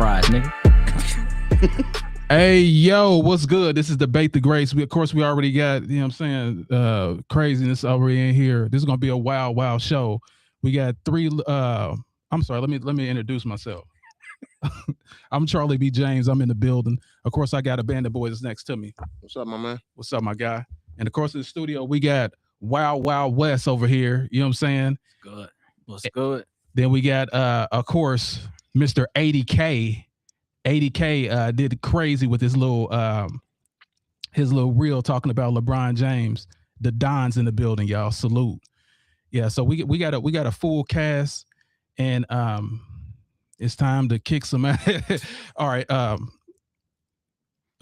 fries, nigga. Hey, yo, what's good? This is Debate the Greats. We already got, you know what I'm saying, craziness already in here. This is going to be a wild show. We got three, I'm sorry, let me introduce myself. I'm Charlie B. James. I'm in the building. Of course, I got a band of boys next to me. What's up, my man? What's up, my guy? And of course, in the studio, we got Wild West over here. You know what I'm saying? Good. What's good? Then we got, of course, Mr. 80K. 80K did crazy with his little reel talking about LeBron James. The Don's in the building, y'all. Salute. Yeah, so we got a full cast, and it's time to kick some ass. All right,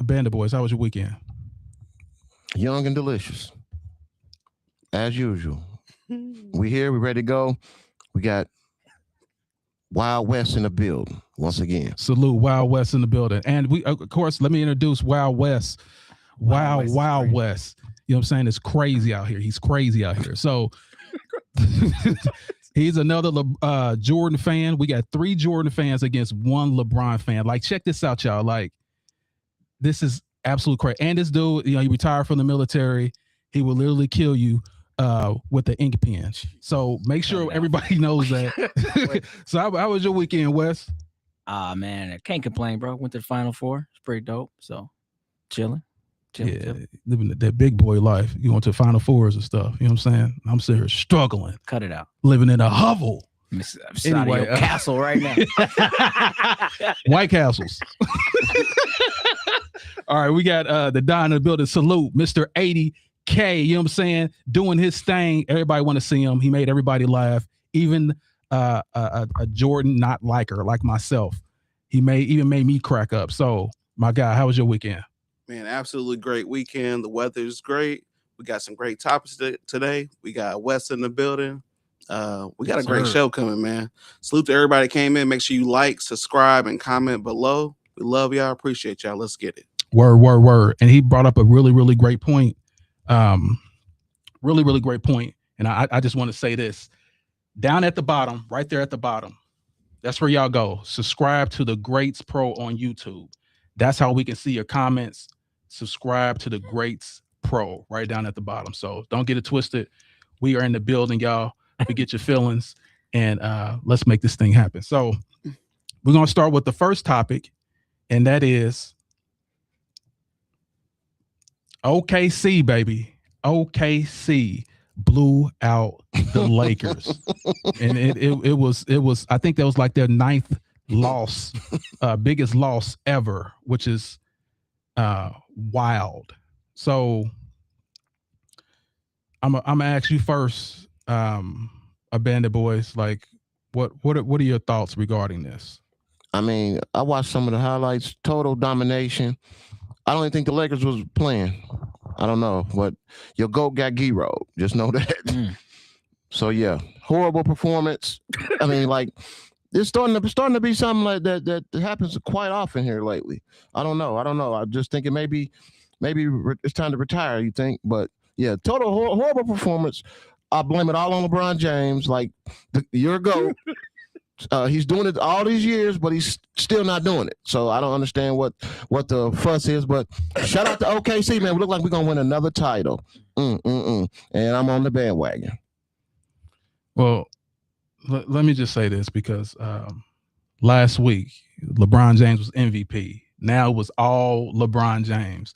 Band of Boys, how was your weekend? Young and delicious, as usual. We here, we ready to go. We got Wild West in the building once again. Salute, Wild West in the building. And we, of course, let me introduce Wild West. Wild West. You know what I'm saying? It's crazy out here. He's crazy out here. So he's another Jordan fan. We got 3 Jordan fans against 1 LeBron fan. Like, check this out, y'all. Like, this is absolute crazy. And this dude, you know, he retired from the military. He will literally kill you with the ink pen. So make sure everybody knows that. So how was your weekend, Wes? Man, I can't complain, bro. Went to the Final Four. It's pretty dope. So chilling. Living that big boy life. You went to Final Fours and stuff. You know what I'm saying? I'm sitting here struggling. Cut it out. Living in a hovel. I'm anyway, your castle right now. White Castles. All right, we got the Don in the building. Salute, Mr. 80K. You know what I'm saying? Doing his thing. Everybody want to see him. He made everybody laugh. Even a Jordan not liker like myself. He even made me crack up. So, my guy, how was your weekend? Man, absolutely great weekend. The weather is great. We got some great topics today. We got Wes in the building. We got a great show coming, man. Salute to everybody that came in. Make sure you like, subscribe, and comment below. We love y'all. Appreciate y'all. Let's get it. Word. And he brought up a really great point. Really great point. And I just want to say this. Down at the bottom, right there at the bottom, that's where y'all go. Subscribe to the Greats Pro on YouTube. That's how we can see your comments. Subscribe to the Greats Pro right down at the bottom. So don't get it twisted. We are in the building, y'all. We get your feelings, and let's make this thing happen. So we're going to start with the first topic, and that is OKC, baby. OKC blew out the Lakers. And it was I think that was like their 9th loss, biggest loss ever, which is wild. So I'm gonna ask you first, a band of boys, like what are your thoughts regarding this? I mean, I watched some of the highlights. Total domination. I don't even think the Lakers was playing. I don't know, but your GOAT got gyroed. Just know that. So yeah, horrible performance. I mean, like, it's starting to be something like that happens quite often here lately. I don't know. I'm just thinking maybe it's time to retire. You think? But yeah, total horrible performance. I blame it all on LeBron James. Like, you're a GOAT. He's doing it all these years, but he's still not doing it. So I don't understand what the fuss is. But shout out to OKC, man. We look like we're gonna win another title. And I'm on the bandwagon. Well, let me just say this, because last week LeBron James was MVP. Now it was all LeBron James.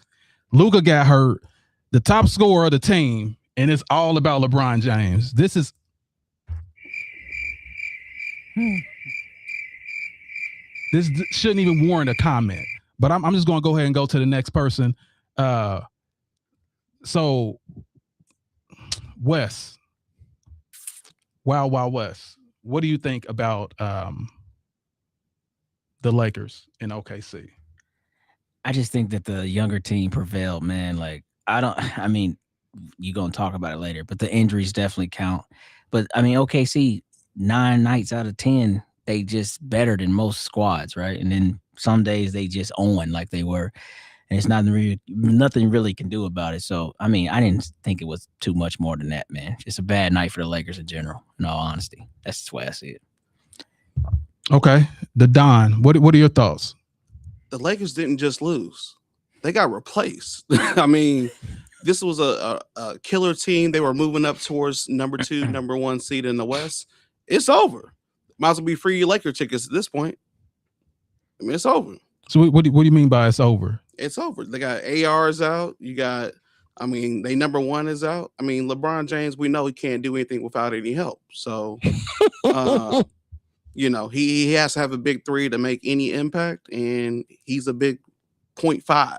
Luka got hurt, the top scorer of the team, and it's all about LeBron James. This is this shouldn't even warrant a comment, but I'm just going to go ahead and go to the next person. So Wes, Wild West, what do you think about the Lakers in OKC? I just think that the younger team prevailed, man. Like, I mean, you're going to talk about it later, but the injuries definitely count. But I mean, OKC, 9 nights out of 10, they just better than most squads, right? And then some days they just own like they were, and it's nothing really can do about it. So I mean, I didn't think it was too much more than that, man. It's a bad night for the Lakers in general, in all honesty. That's the way I see it. Okay, the Don. What are your thoughts? The Lakers didn't just lose; they got replaced. I mean, this was a killer team. They were moving up towards number 2, number 1 seed in the West. It's over. Might as well be free Laker tickets at this point. I mean, it's over. So what do you mean by it's over? It's over. They got ARs out. You got, I mean, they number 1 is out. I mean, LeBron James, we know he can't do anything without any help. So, you know, he has to have a big 3 to make any impact, and he's a big 0.5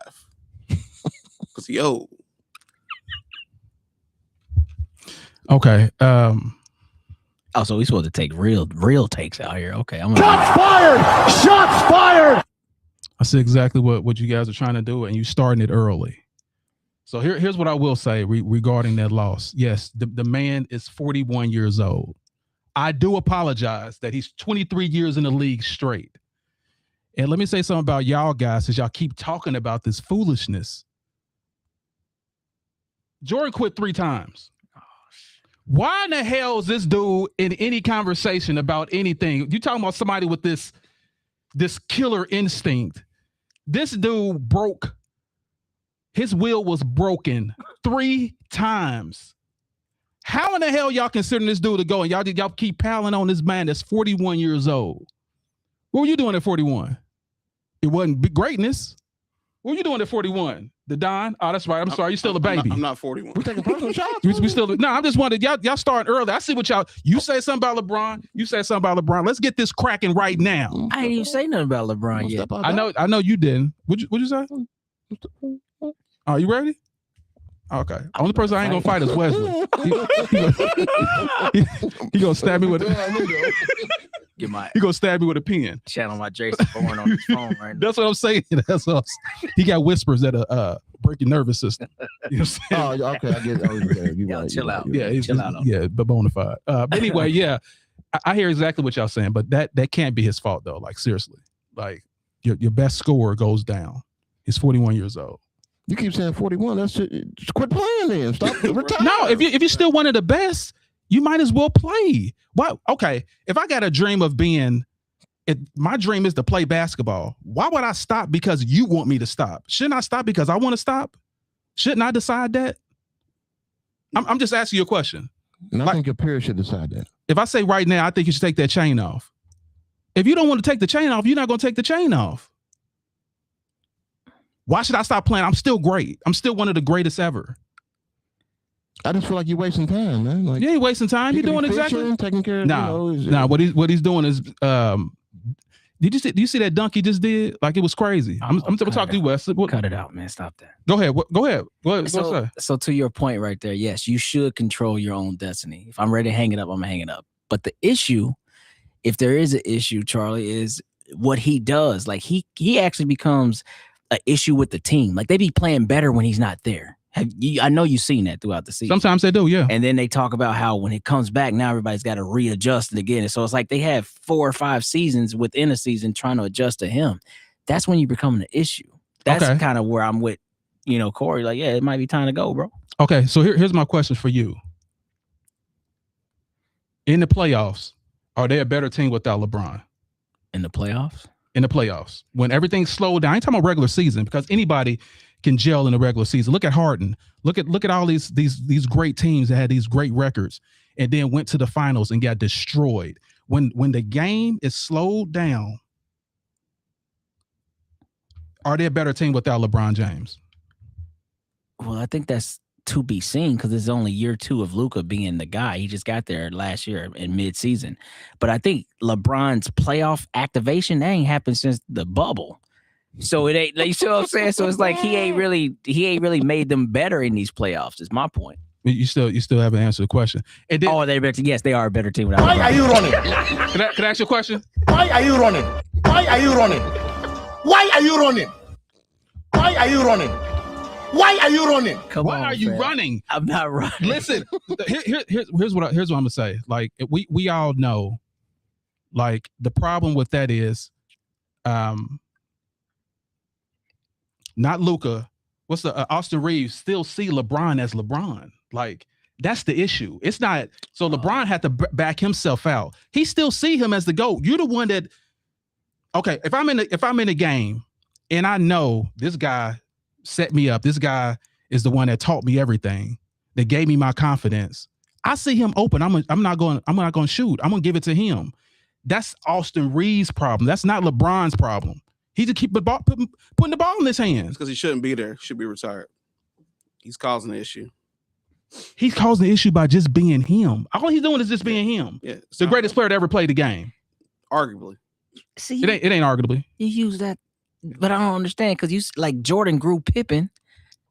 because he old. Okay. Oh, so we supposed to take real takes out here. Okay, I'm Shots fired! Shots fired! I see exactly what you guys are trying to do, and you starting it early. So here's what I will say regarding that loss. Yes, the man is 41 years old. I do apologize that he's 23 years in the league straight. And let me say something about y'all guys, as y'all keep talking about this foolishness. Jordan quit 3 times. Why in the hell is this dude in any conversation about anything? You talking about somebody with this killer instinct. This dude broke. His will was broken 3 times. How in the hell y'all considering this dude to go and y'all keep piling on this man that's 41 years old? What were you doing at 41? It wasn't big greatness. What were you doing at 41? The Don? Oh, that's right. I'm sorry. You're still a baby. I'm not 41. We're taking personal shots. We still no. I'm just wondering. Y'all starting early. I see what y'all. You say something about LeBron. You say something about LeBron. Let's get this cracking right now. I didn't even say nothing about LeBron yet. I know you didn't. What'd you say? Are you ready? Okay. Only person I ain't gonna fight is Wesley. He gonna stab me with Get my he gonna stab me with a pen. channel my Jason Bourne on his phone right now. That's what I'm saying. That's what he got whispers that break your nervous system. You know what I'm saying? Oh, okay. I get it. Oh, you Yo, right, chill you out. right, Yeah, you he's but bona fide. But anyway, yeah, I hear exactly what y'all saying, but that can't be his fault though. Like seriously, like your best scorer goes down. He's 41 years old. You keep saying 41. That's it. Just quit playing then. Stop. Retire. No, if you're still one of the best, you might as well play. Why? Okay, if I got a dream of being, my dream is to play basketball. Why would I stop because you want me to stop? Shouldn't I stop because I want to stop? Shouldn't I decide that? I'm just asking you a question. And I think your peers should decide that. If I say right now, I think you should take that chain off. If you don't want to take the chain off, you're not going to take the chain off. Why should I stop playing? I'm still great. I'm still one of the greatest ever. I just feel like you're wasting time, man. Like You ain't wasting time. You're doing exactly. taking care of. Nah. What he's doing is, do you see that dunk he just did? Like it was crazy. I'm talking to you, Wes. Cut it out, man. Stop that. Go ahead. Go ahead. So to your point right there, yes, you should control your own destiny. If I'm ready to hang it up, I'm gonna hang it up. But the issue, if there is an issue, Charlie, is what he does. Like he actually becomes an issue with the team. Like they be playing better when he's not there. I know you've seen that throughout the season. Sometimes they do, yeah. And then they talk about how when it comes back, now everybody's got to readjust it again. And so it's like they have 4 or 5 seasons within a season trying to adjust to him. That's when you become an issue. That's kind of where I'm with, Corey. Like, yeah, it might be time to go, bro. Okay, so here's my question for you. In the playoffs, are they a better team without LeBron? In the playoffs? In the playoffs. When everything's slowed down. I ain't talking about regular season because anybody can gel in the regular season. Look at Harden. Look at all these great teams that had these great records and then went to the finals and got destroyed. When the game is slowed down, are they a better team without LeBron James? Well, I think that's to be seen because it's only year 2 of Luka being the guy. He just got there last year in mid-season. But I think LeBron's playoff activation, that ain't happened since the bubble. So it ain't, you see what I'm saying? So it's like he ain't really made them better in these playoffs, is my point. You still haven't answered the question. And then, they're better. Yes, they are a better team without Why are you running? Can I ask you a question? Why are you running? Why are you running? Why are you running? Why are you running? Why are you running? Why are you running? I'm not running. Listen, here's what I'm gonna say. Like we all know, like the problem with that is, not Luka. What's the Austin Reeves still see LeBron as LeBron? Like That's the issue. It's not. So LeBron had to back himself out. He still see him as the GOAT. You're the one that. Okay, if I'm in a game and I know this guy set me up, this guy is the one that taught me everything, that gave me my confidence. I see him open. I'm not going to shoot. I'm going to give it to him. That's Austin Reeves' problem. That's not LeBron's problem. He just keep putting the ball in his hands. Because he shouldn't be there. Should be retired. He's causing the issue. He's causing the issue by just being him. All he's doing is just being him. Yeah, the greatest player to ever play the game. Arguably. See, it ain't arguably. You use that, but I don't understand because you like Jordan grew Pippen,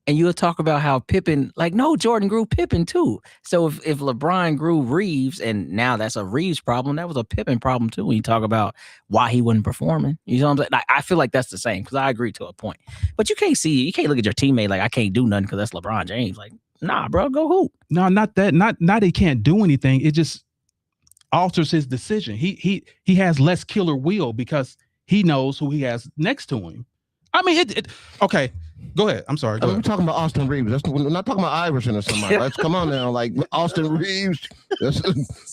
and you'll talk about how Pippen, like, no, Jordan grew Pippen too. So if LeBron grew Reeves, and now that's a Reeves problem, that was a Pippen problem too. When you talk about why he wasn't performing, you know what I'm saying? Like, I feel like that's the same because I agree to a point. But you can't look at your teammate like I can't do nothing because that's LeBron James. Like, nah, bro, go hoop. No, not that. Not he can't do anything. It just alters his decision. He has less killer will because he knows who he has next to him. I mean, okay. Go ahead. I'm sorry. We're talking about Austin Reeves. We're not talking about Iverson or somebody. Let's come on now. Like Austin Reeves.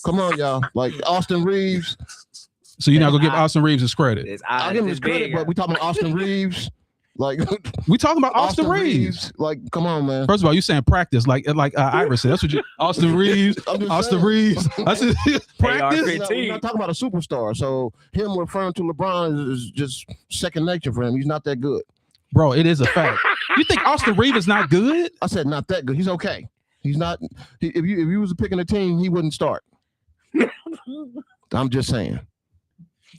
Come on, y'all. Like Austin Reeves. So you're not gonna give Austin Reeves his credit? I give him his credit, but we talking about Austin Reeves. Like we talking about Austin Reeves. Like, come on, man. First of all, you saying practice like Iverson. That's what you Austin Reeves. Austin Reeves. I said practice. We're not talking about a superstar. So him referring to LeBron is just second nature for him. He's not that good. Bro, it is a fact. You think Austin Reeves is not good? I said not that good. He's okay. He's not. If you was picking a team, he wouldn't start. I'm just saying.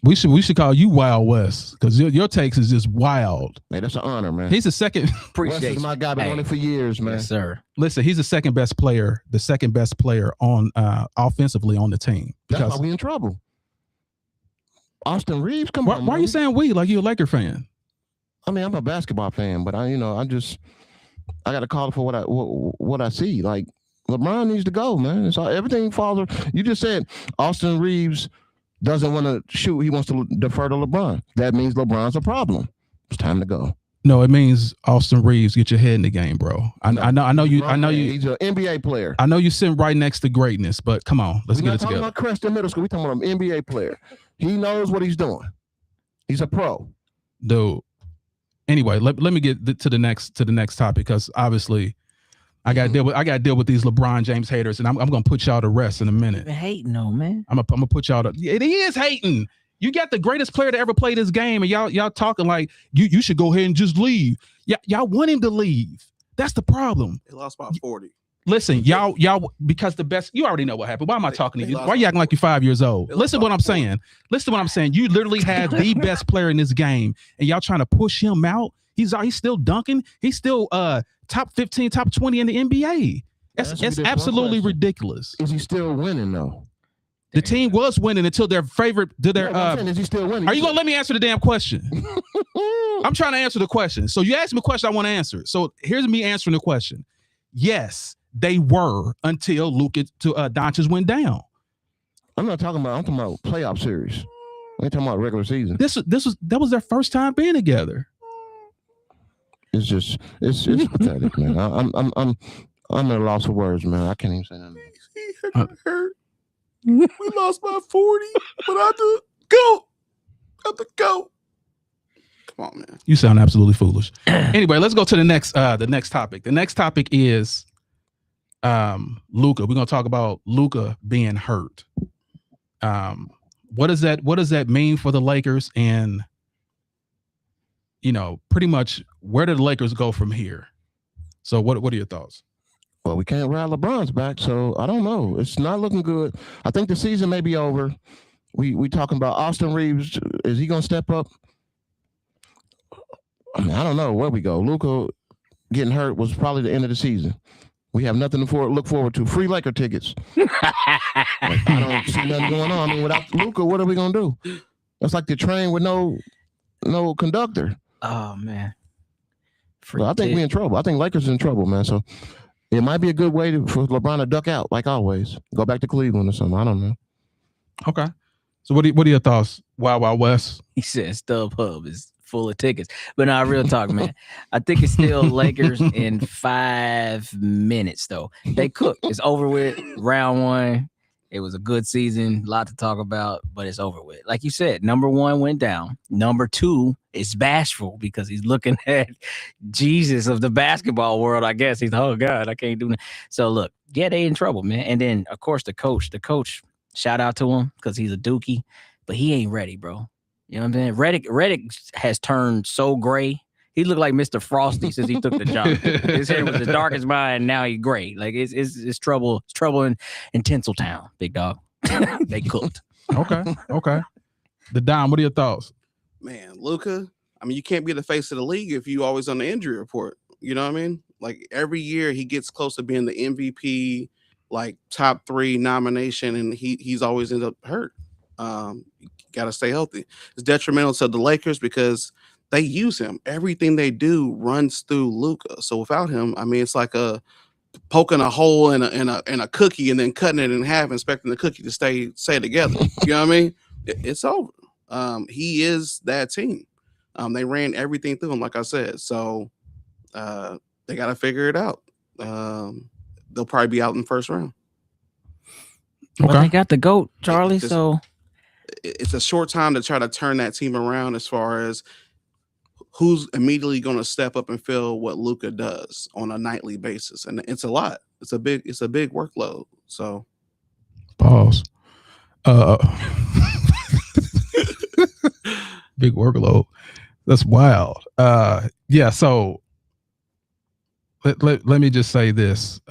We should call you Wild West because your takes is just wild. Man, that's an honor, man. He's the second. West is my guy. Been on it for years, man. Yes, sir. Listen, he's the second best player on offensively on the team. That's why we in trouble. Austin Reeves, come on. Why are you saying we like you're a Laker fan? I mean, I'm a basketball fan, but I got to call it for what I see. Like LeBron needs to go, man. It's all, everything falls. You just said Austin Reeves doesn't want to shoot. He wants to defer to LeBron. That means LeBron's a problem. It's time to go. No, it means Austin Reeves, get your head in the game, bro. I know you. He's an NBA player. I know you're sitting right next to greatness, but come on, let's get it together. We're not talking about Creston Middle School. We're talking about an NBA player. He knows what he's doing. He's a pro. Dude. Anyway, let me get to the next topic because obviously I got to deal with these LeBron James haters, and I'm gonna put y'all to rest in a minute. Hating no man. I'm gonna put y'all to. It is hating. You got the greatest player to ever play this game, and y'all talking like you should go ahead and just leave. Y'all want him to leave. That's the problem. They lost by 40. Listen, y'all, because the best. You already know what happened. Why am I talking to you? Why are you acting like you're 5 years old? Listen to what I'm saying. Listen to what I'm saying. You literally had the best player in this game, and y'all trying to push him out. He's still dunking. He's still top 15, top 20 in the NBA. That's absolutely ridiculous. Is he still winning though? The team was winning until their favorite. Is he still winning? Are you gonna let me answer the damn question? I'm trying to answer the question. So you asked me a question, I want to answer. So here's me answering the question. Yes, they were until Doncic went down. I'm talking about playoff series. I ain't talking about regular season. That was their first time being together. It's pathetic, man. I'm at a loss of words, man. I can't even say nothing. He hurt. We lost by 40, but I have to go. Come on, man. You sound absolutely foolish. Anyway, let's go to the next topic. The next topic is Luka. We're gonna talk about Luka being hurt. What does that mean for the Lakers? And pretty much where do the Lakers go from here? So what are your thoughts? Well, we can't ride LeBron's back, so I don't know. It's not looking good. I think the season may be over. We talking about Austin Reeves. Is he gonna step up? I mean, I don't know where we go. Luka getting hurt was probably the end of the season. We have nothing to look forward to. Free Laker tickets. I don't see nothing going on. I mean, without Luka, what are we gonna do? It's like the train with no conductor. Oh man. So I think we're in trouble. I think Lakers are in trouble, man. So it might be a good way for LeBron to duck out, like always. Go back to Cleveland or something. I don't know. Okay. So what are your thoughts? Wild West. He said StubHub is full of tickets. But no, real talk, man. I think it's still Lakers in 5 minutes, though. They cooked. It's over with. Round one. It was a good season. A lot to talk about, but it's over with. Like you said, number one went down. Number two is bashful because he's looking at Jesus of the basketball world, I guess. He's, oh, God, I can't do that. So, look, yeah, they in trouble, man. And then, of course, the coach, shout out to him because he's a dookie, but he ain't ready, bro. You know what I'm saying? Redick has turned so gray. He looked like Mr. Frosty since he took the job. His hair was as dark as mine, and now he's gray. Like it's trouble. It's trouble in Tinseltown, big dog. They cooked. Okay. The Dom, what are your thoughts? Man, Luka, I mean, you can't be the face of the league if you always on the injury report. You know what I mean? Like every year he gets close to being the MVP, like top 3 nomination, and he's always ended up hurt. You got to stay healthy. It's detrimental to the Lakers because they use him. Everything they do runs through Luka. So without him, I mean, it's like poking a hole in a cookie and then cutting it in half, expecting the cookie to stay together. You know what I mean? It's over. He is that team. They ran everything through him, like I said. So they got to figure it out. They'll probably be out in the first round. Well, they got the GOAT, Charlie. It's a short time to try to turn that team around as far as who's immediately going to step up and fill what Luka does on a nightly basis. And it's a lot. It's a big workload. So pause. Big workload. That's wild. Yeah. So let me just say this.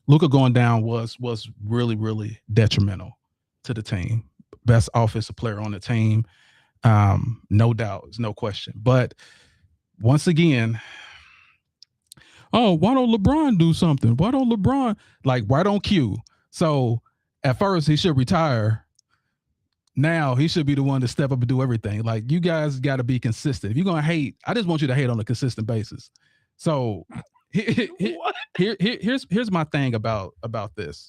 Luka going down was really, really detrimental to the team. Best offensive player on the team. No doubt, there's no question. But once again, why don't LeBron do something? Why don't Q? So at first he should retire. Now he should be the one to step up and do everything. Like, you guys got to be consistent. If you're gonna hate, I just want you to hate on a consistent basis. So here's my thing about this.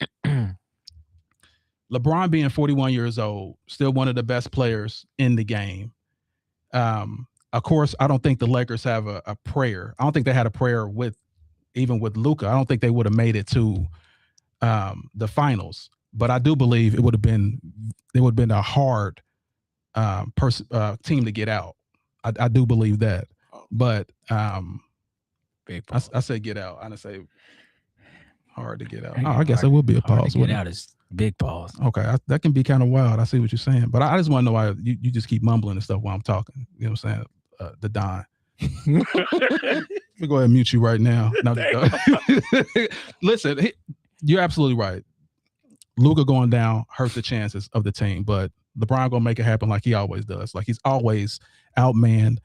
LeBron being 41 years old, still one of the best players in the game. Of course, I don't think the Lakers have a prayer. I don't think they had a prayer even with Luka. I don't think they would have made it to the finals. But I do believe it would have been a hard team to get out. I do believe that. But I say get out. I didn't say hard to get out. Oh, I guess it would be a pause. Get out is big pause. Okay, that can be kind of wild. I see what you're saying, but I just want to know why you just keep mumbling and stuff while I'm talking. You know what I'm saying? The Don. Let me go ahead and mute you right now. No, listen, you're absolutely right. Luka going down hurt the chances of the team, but LeBron gonna make it happen like he always does. Like, he's always outmanned,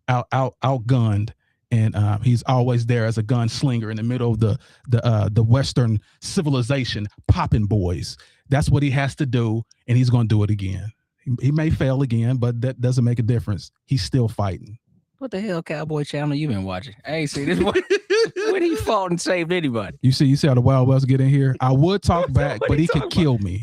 outgunned. And he's always there as a gunslinger in the middle of the Western civilization, popping boys. That's what he has to do, and he's going to do it again. He may fail again, but that doesn't make a difference. He's still fighting. What the hell Cowboy Channel you been watching? I ain't see this one. When he fought and saved anybody. You see how the Wild West get in here? I would talk back, but he could kill me.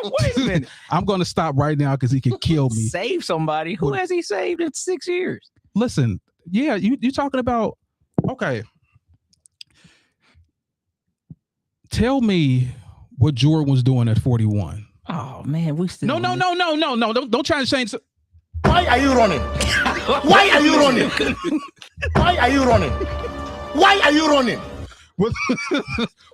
Wait a minute. I'm going to stop right now because he could kill me. Save somebody? Who has he saved in 6 years? Listen. Yeah, you talking about, okay. Tell me what Jordan was doing at 41. Oh man, we still No. Don't try to change. Why are you running? Why are you running? Why are you running? Why are you running?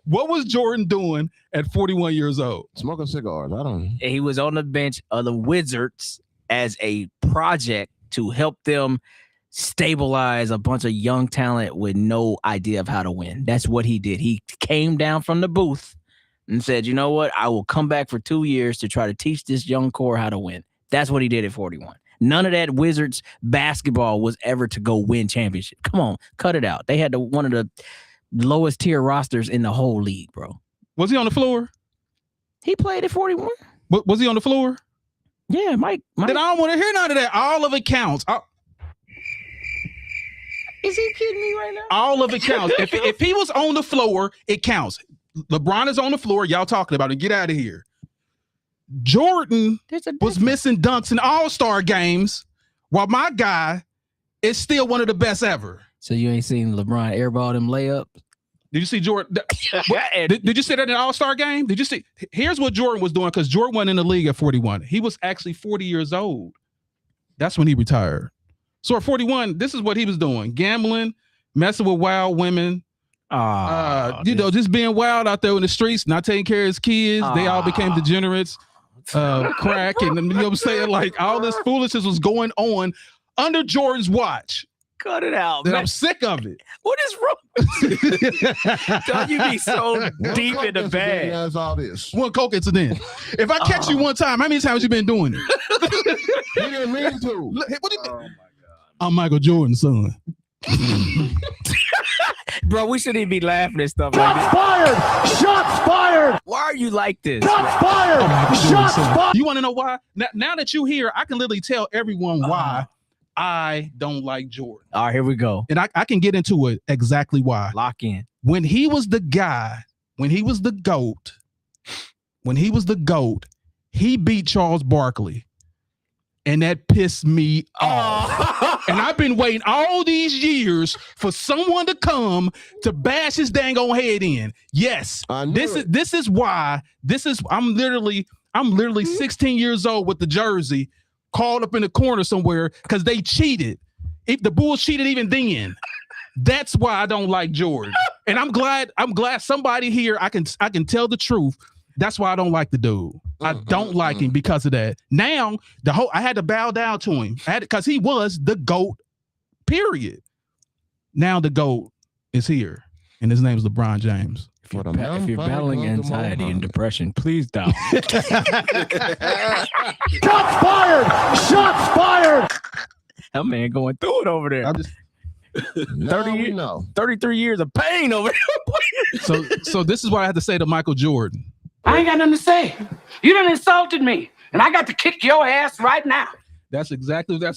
What was Jordan doing at 41 years old? Smoking cigars. I don't know. He was on the bench of the Wizards as a project to help them stabilize a bunch of young talent with no idea of how to win. That's what he did. He came down from the booth and said, you know what? I will come back for 2 years to try to teach this young core how to win. That's what he did at 41. None of that Wizards basketball was ever to go win championship. Come on, cut it out. They had one of the lowest tier rosters in the whole league, bro. Was he on the floor? He played at 41. Was he on the floor? Yeah, Mike. Then I don't want to hear none of that. All of it counts. Is he kidding me right now? All of it counts. If he was on the floor, it counts. LeBron is on the floor. Y'all talking about it. Get out of here. Jordan was missing dunks in all-star games while my guy is still one of the best ever. So you ain't seen LeBron airball them layups? Did you see Jordan? Did you see that in the All-Star game? Did you see? Here's what Jordan was doing, because Jordan went in the league at 41. He was actually 40 years old. That's when he retired. So at 41, this is what he was doing: gambling, messing with wild women, just being wild out there in the streets, not taking care of his kids. They all became degenerates, crack, and you know what I'm saying? Like, all this foolishness was going on under Jordan's watch. Cut it out, And man. I'm sick of it. What is wrong with you? Don't you be so deep in the bag? That's all this. One coke incident. If I catch you one time, how many times you been doing it? He didn't mean to. What do you mean? I'm Michael Jordan's son. Bro, we shouldn't even be laughing at stuff like this. Shots fired! Shots fired! Why are you like this? Shots fired! Shots fired! You want to know why? Now that you here, I can literally tell everyone why I don't like Jordan. All right, here we go. And I can get into it exactly why. Lock in. When he was the guy, when he was the GOAT, he beat Charles Barkley. And that pissed me off. And I've been waiting all these years for someone to come to bash his dang on head in. Yes, this is why. I'm literally 16 years old with the jersey, called up in the corner somewhere because they cheated. If the Bulls cheated even then, that's why I don't like Jordan. And I'm glad somebody here I can tell the truth. That's why I don't like the dude. I don't like him because of that. Now I had to bow down to him. Because he was the GOAT, period. Now the GOAT is here, and his name is LeBron James. If you're battling anxiety and depression, please don't. Shots fired! Shots fired! That man going through it over there. I'm just 33 years of pain over there. so this is what I had to say to Michael Jordan. I ain't got nothing to say. You done insulted me, and I got to kick your ass right now. That's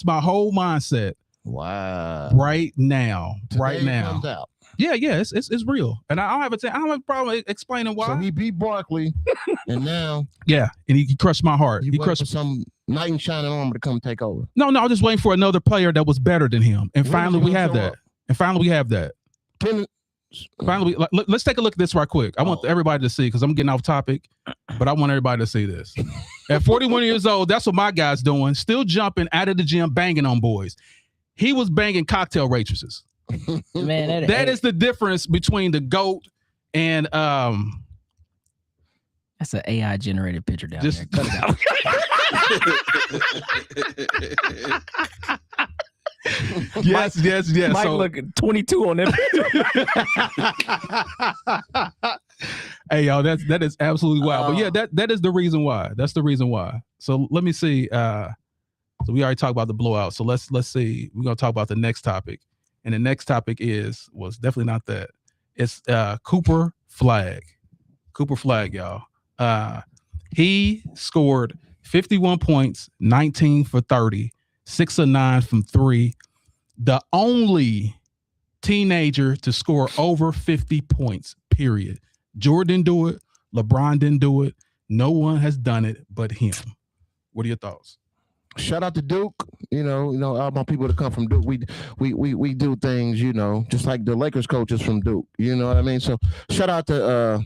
my whole mindset. Wow. Right now. Today right now. Comes out. Yeah, it's real. And I don't have a problem explaining why. So he beat Barkley, and now and he crushed my heart. he crushed for some knight in shining armor to come take over. No, I'm just waiting for another player that was better than him. And When finally is he we gonna have show that. up? And finally we have that. Finally, let's take a look at this right quick. I want everybody to see, because I'm getting off topic, but I want everybody to see this. At 41 years old, that's what my guy's doing. Still jumping out of the gym, banging on boys. He was banging cocktail waitresses. Man, that is the difference between the GOAT and that's an AI generated picture down Just- there. Cut it out. yes. Mike So, looking 22 on that picture. hey, y'all, that is absolutely wild. But yeah, that is the reason why. That's the reason why. So let me see. So we already talked about the blowout. So let's see. We're gonna talk about the next topic. And the next topic was definitely not that. It's Cooper Flag. Cooper Flag, y'all. He scored 51 points, 19 for 30, 6 of 9 from 3. The only teenager to score over 50 points, period. Jordan didn't do it. LeBron didn't do it. No one has done it but him. What are your thoughts? Shout out to Duke. You know, all my people that come from Duke. We do things, just like the Lakers coaches from Duke. You know what I mean? So shout out to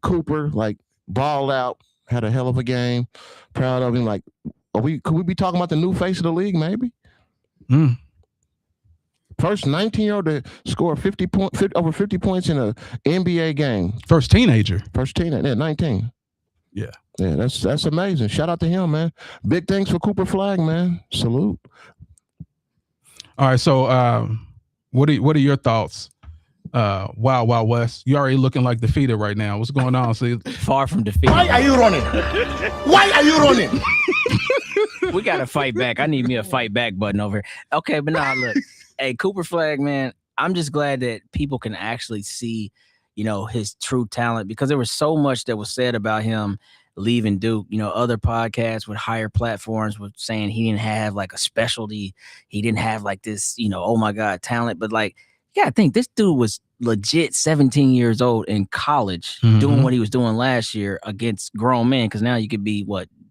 Cooper, like balled out, had a hell of a game. Proud of him. Like, could we be talking about the new face of the league, maybe? First 19-year-old to score over 50 points in an NBA game. First teenager. Yeah, 19. Yeah. Yeah, that's amazing. Shout out to him, man. Big things for Cooper Flag, man. Salute. All right, so what are your thoughts? Wild West. You already looking like defeated right now. What's going on? See, Far from defeat. Why are you running? Why are you running? We got to fight back. I need me a fight back button over here. Okay, but nah, look. Hey, Cooper Flag, man, I'm just glad that people can actually see, his true talent, because there was so much that was said about him leaving Duke. Other podcasts with higher platforms were saying he didn't have like a specialty. He didn't have like this, oh my God, talent. But like, I think this dude was legit 17 years old in college doing what he was doing last year against grown men. Because now you could be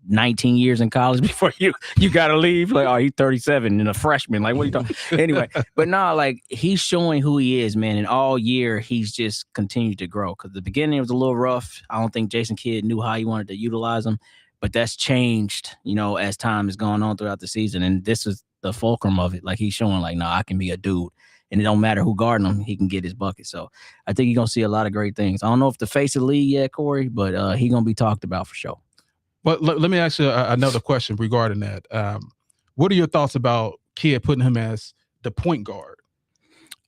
19 years in college before you got to leave. Like, oh, he's 37 and a freshman. Like, what are you talking? Anyway, but no, like he's showing who he is, man. And all year he's just continued to grow. Because the beginning was a little rough. I don't think Jason Kidd knew how he wanted to utilize him, but that's changed, as time has gone on throughout the season. And this is the fulcrum of it. Like he's showing, like, no, I can be a dude. And it don't matter who guarding him, he can get his bucket. So I think you're going to see a lot of great things. I don't know if the face of the league yet, Corey, but he's going to be talked about for sure. But let me ask you another question regarding that. What are your thoughts about Kidd putting him as the point guard?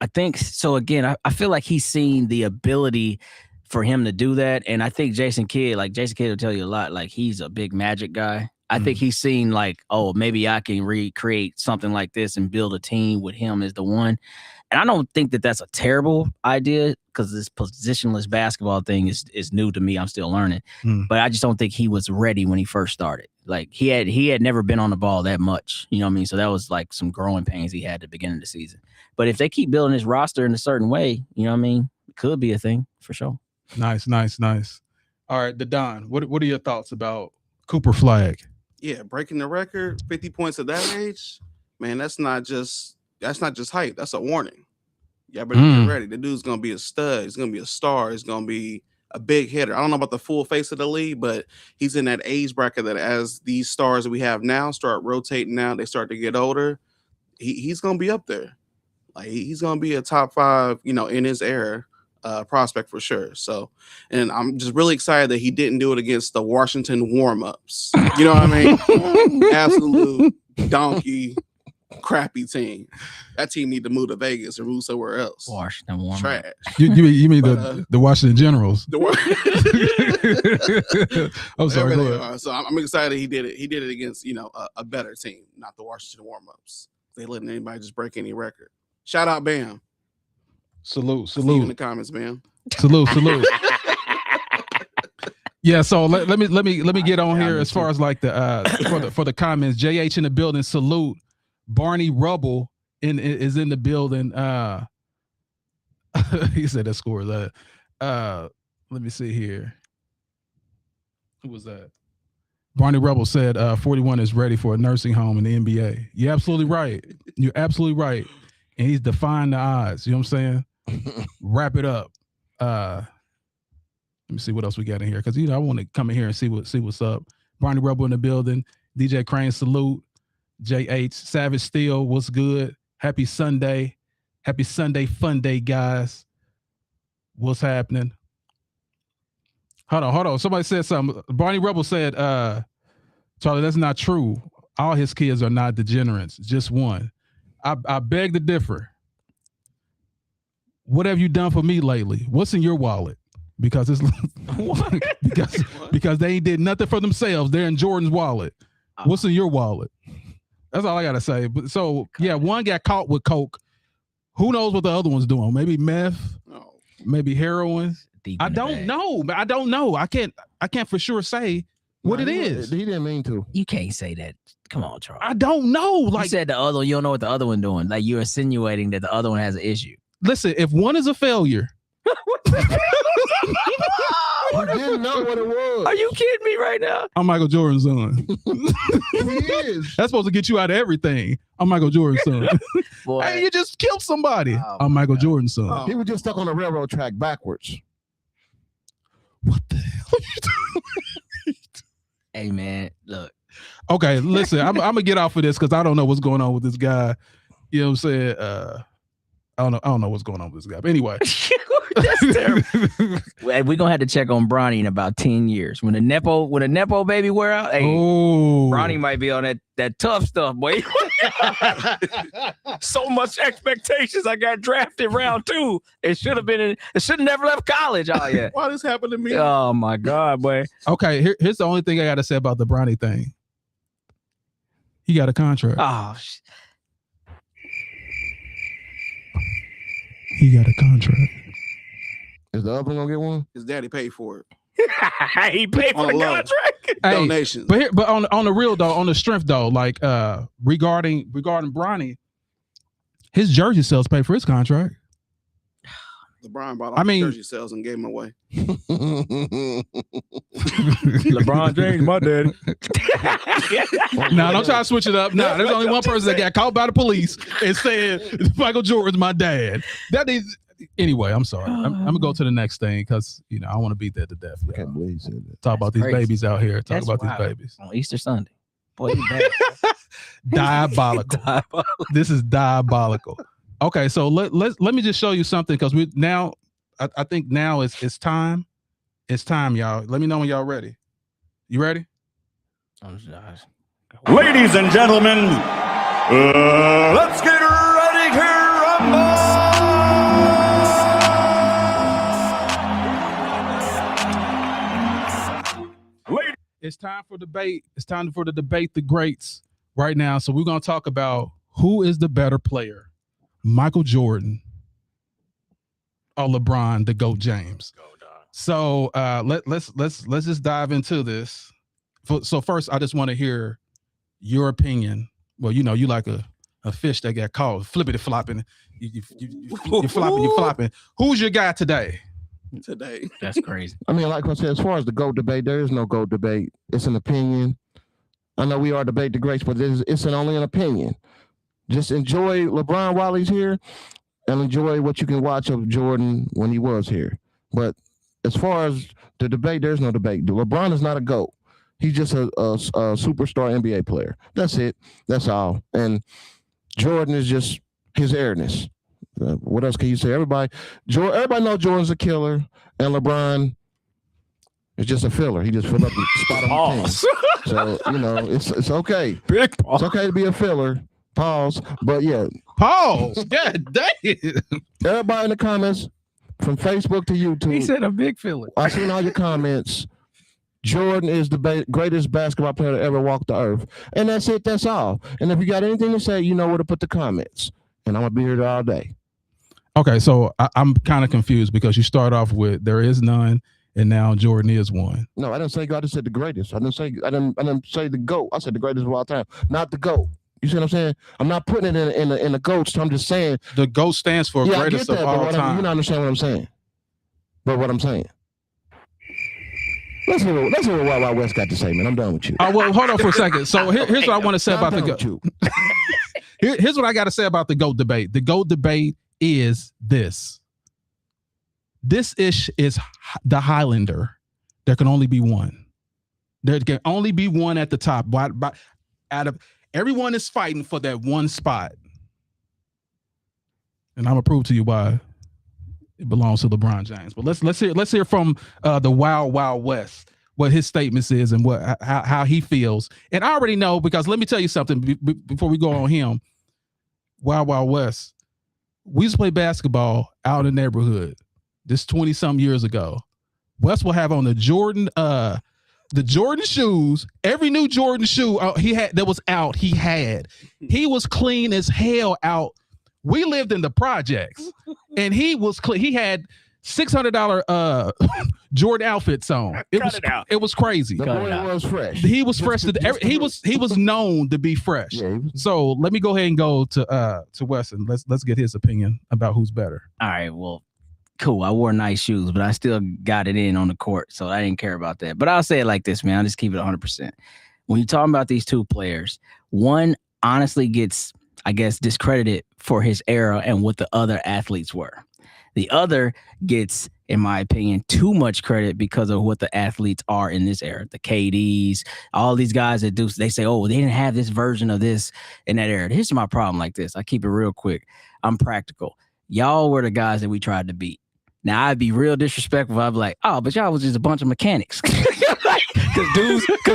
I think so. Again, I feel like he's seen the ability for him to do that. And I think Jason Kidd will tell you a lot. Like, he's a big Magic guy. I think he's seen like, oh, maybe I can recreate something like this and build a team with him as the one. And I don't think that that's a terrible idea because this positionless basketball thing is new to me. I'm still learning. But I just don't think he was ready when he first started. Like he had never been on the ball that much. You know what I mean? So that was like some growing pains he had at the beginning of the season. But if they keep building his roster in a certain way, you know what I mean? It could be a thing for sure. Nice. All right, Don, what are your thoughts about Cooper Flag? Yeah, breaking the record, 50 points at that age, man, that's not just hype. That's a warning. Yeah, but get ready. The dude's gonna be a stud. He's gonna be a star. He's gonna be a big hitter. I don't know about the full face of the league, but he's in that age bracket that as these stars that we have now start rotating out, they start to get older. He's gonna be up there. Like he's gonna be a top 5, in his era. Prospect for sure. So, and I'm just really excited that he didn't do it against the Washington warm-ups. You know what I mean? Absolute donkey, crappy team. That team need to move to Vegas or move somewhere else. Washington warm-up. Trash. You mean the Washington Generals? I'm sorry. Go ahead. So I'm excited he did it. He did it against a better team, not the Washington warm-ups. They letting anybody just break any record. Shout out Bam. Salute. See you in the comments, man. Salute. Yeah, so let me get on here as far as like the for the comments. JH in the building. Salute. Barney Rubble is in the building. He said that score. Let me see here. Who was that? Barney Rubble said 41 is ready for a nursing home in the NBA. You're absolutely right. You're absolutely right. And he's defying the odds. You know what I'm saying? Wrap it up. Let me see what else we got in here because I want to come in here and see what's up. Barney Rubble in the building. DJ Crane, salute. JH Savage Steel, what's good? Happy Sunday fun day, guys. What's happening? Hold on. Somebody said something. Barney Rubble said, Charlie, that's not true. All his kids are not degenerates, just one. I beg to differ. What have you done for me lately? What's in your wallet? Because it's because they ain't did nothing for themselves. They're in Jordan's wallet. What's in your wallet? That's all I gotta say. But so yeah, one got caught with coke. Who knows what the other one's doing? Maybe meth, maybe heroin. I don't know. I don't know. I can't for sure say what it is. He didn't mean to. You can't say that. Come on, Charles. I don't know. Like you said, the other, you don't know what the other one doing. Like you're insinuating that the other one has an issue. Listen, if one is a failure. You didn't know what it was. Are you kidding me right now? I'm Michael Jordan's son. He is. That's supposed to get you out of everything. I'm Michael Jordan's son. Boy. Hey, you just killed somebody. I'm Michael Jordan's son. He was just stuck on the railroad track backwards. What the hell are you doing? Hey, man, look. Okay, listen, I'm gonna get off of this because I don't know what's going on with this guy. You know what I'm saying? I don't know what's going on with this guy. But anyway. That's terrible. We're gonna have to check on Bronny in about 10 years. When the Nepo baby wear out, hey, Bronny might be on that tough stuff, boy. So much expectations. I got drafted round 2. It should have never left college. Oh yeah. Why this happened to me? Oh my God, boy. Okay, here's the only thing I gotta say about the Bronny thing. He got a contract. Oh He got a contract. Is the other one gonna get one? His daddy paid for it. He paid for the contract. Hey, donations. But on the real though, on the strength though, like regarding Bronny, his jersey sales paid for his contract. LeBron bought all the jersey sales and gave them away. LeBron James, my daddy. No, don't try to switch it up. No, there's only one person that got caught by the police and said Michael Jordan's my dad. That is anyway. I'm sorry. I'm gonna go to the next thing because I want to beat that to death. I can't believe you said that. Talk about these crazy. babies out here. Talk That's about wild. these babies. On Easter Sunday. Boy, you bad. Diabolical. This is diabolical. Okay, so let me just show you something because we now I think now it's time. It's time, y'all. Let me know when y'all ready. You ready? Ladies and gentlemen, let's get ready to rumble. It's time for debate. It's time for the debate the greats right now. So we're gonna talk about who is the better player, Michael Jordan or LeBron, the GOAT James. So let's just dive into this. So first, I just want to hear your opinion. Well, you like a fish that got caught flippity flopping. You flopping. Who's your guy today? That's crazy. I mean, like I said, as far as the GOAT debate, there is no GOAT debate. It's an opinion. I know we are debate the greats, but it's only an opinion. Just enjoy LeBron while he's here and enjoy what you can watch of Jordan when he was here. But as far as the debate, there's no debate. LeBron is not a GOAT. He's just a superstar NBA player. That's it. That's all. And Jordan is just his airness. What else can you say? Everybody knows Jordan's a killer, and LeBron is just a filler. He just filled up the spot on the team. So it's okay. Big pause. It's okay to be a filler. Pause. But yeah. Pause. God damn. Everybody in the comments, from Facebook to YouTube. He said a big filler. I seen all your comments. Jordan is the greatest basketball player to ever walk the earth. And that's it. That's all. And if you got anything to say, you know where to put the comments. And I'm going to be here all day. Okay, so I'm kind of confused because you start off with there is none, and now Jordan is one. No, I didn't say God. I said the greatest. I didn't say the GOAT. I said the greatest of all time, not the GOAT. You see what I'm saying? I'm not putting it in the GOATs. I'm just saying the GOAT stands for greatest of all time. You don't understand what I'm saying. But what I'm saying. Let's hear what Wild Wild West got to say, man. I'm done with you. Well, hold on for a second. So here's what I want to say about the GOAT. Here's what I got to say about the GOAT debate. The GOAT debate is this. This ish is the Highlander. There can only be one. There can only be one at the top. Out of everyone is fighting for that one spot. And I'm gonna prove to you why it belongs to LeBron James. But let's hear from the Wild Wild West what his statements is and how he feels. And I already know because let me tell you something before we go on him. Wild Wild West. We used to play basketball out in the neighborhood. This 20-some years ago. West will have on the Jordan shoes. Every new Jordan shoe he had that was out, he had. He was clean as hell out. We lived in the projects, and he was clean. He had $600 Jordan outfits on. It was crazy. The boy was fresh. He was fresh. He was known to be fresh. Yeah, so let me go ahead and go to Weston. Let's get his opinion about who's better. All right, well, cool. I wore nice shoes, but I still got it in on the court, so I didn't care about that. But I'll say it like this, man. I'll just keep it 100%. When you're talking about these two players, one honestly gets, I guess, discredited for his era and what the other athletes were. The other gets, in my opinion, too much credit because of what the athletes are in this era. The KDs, all these guys that do, they say, oh, they didn't have this version of this in that era. Here's my problem like this. I keep it real quick. I'm practical. Y'all were the guys that we tried to beat. Now, I'd be real disrespectful. I'd be like, oh, but y'all was just a bunch of mechanics. Because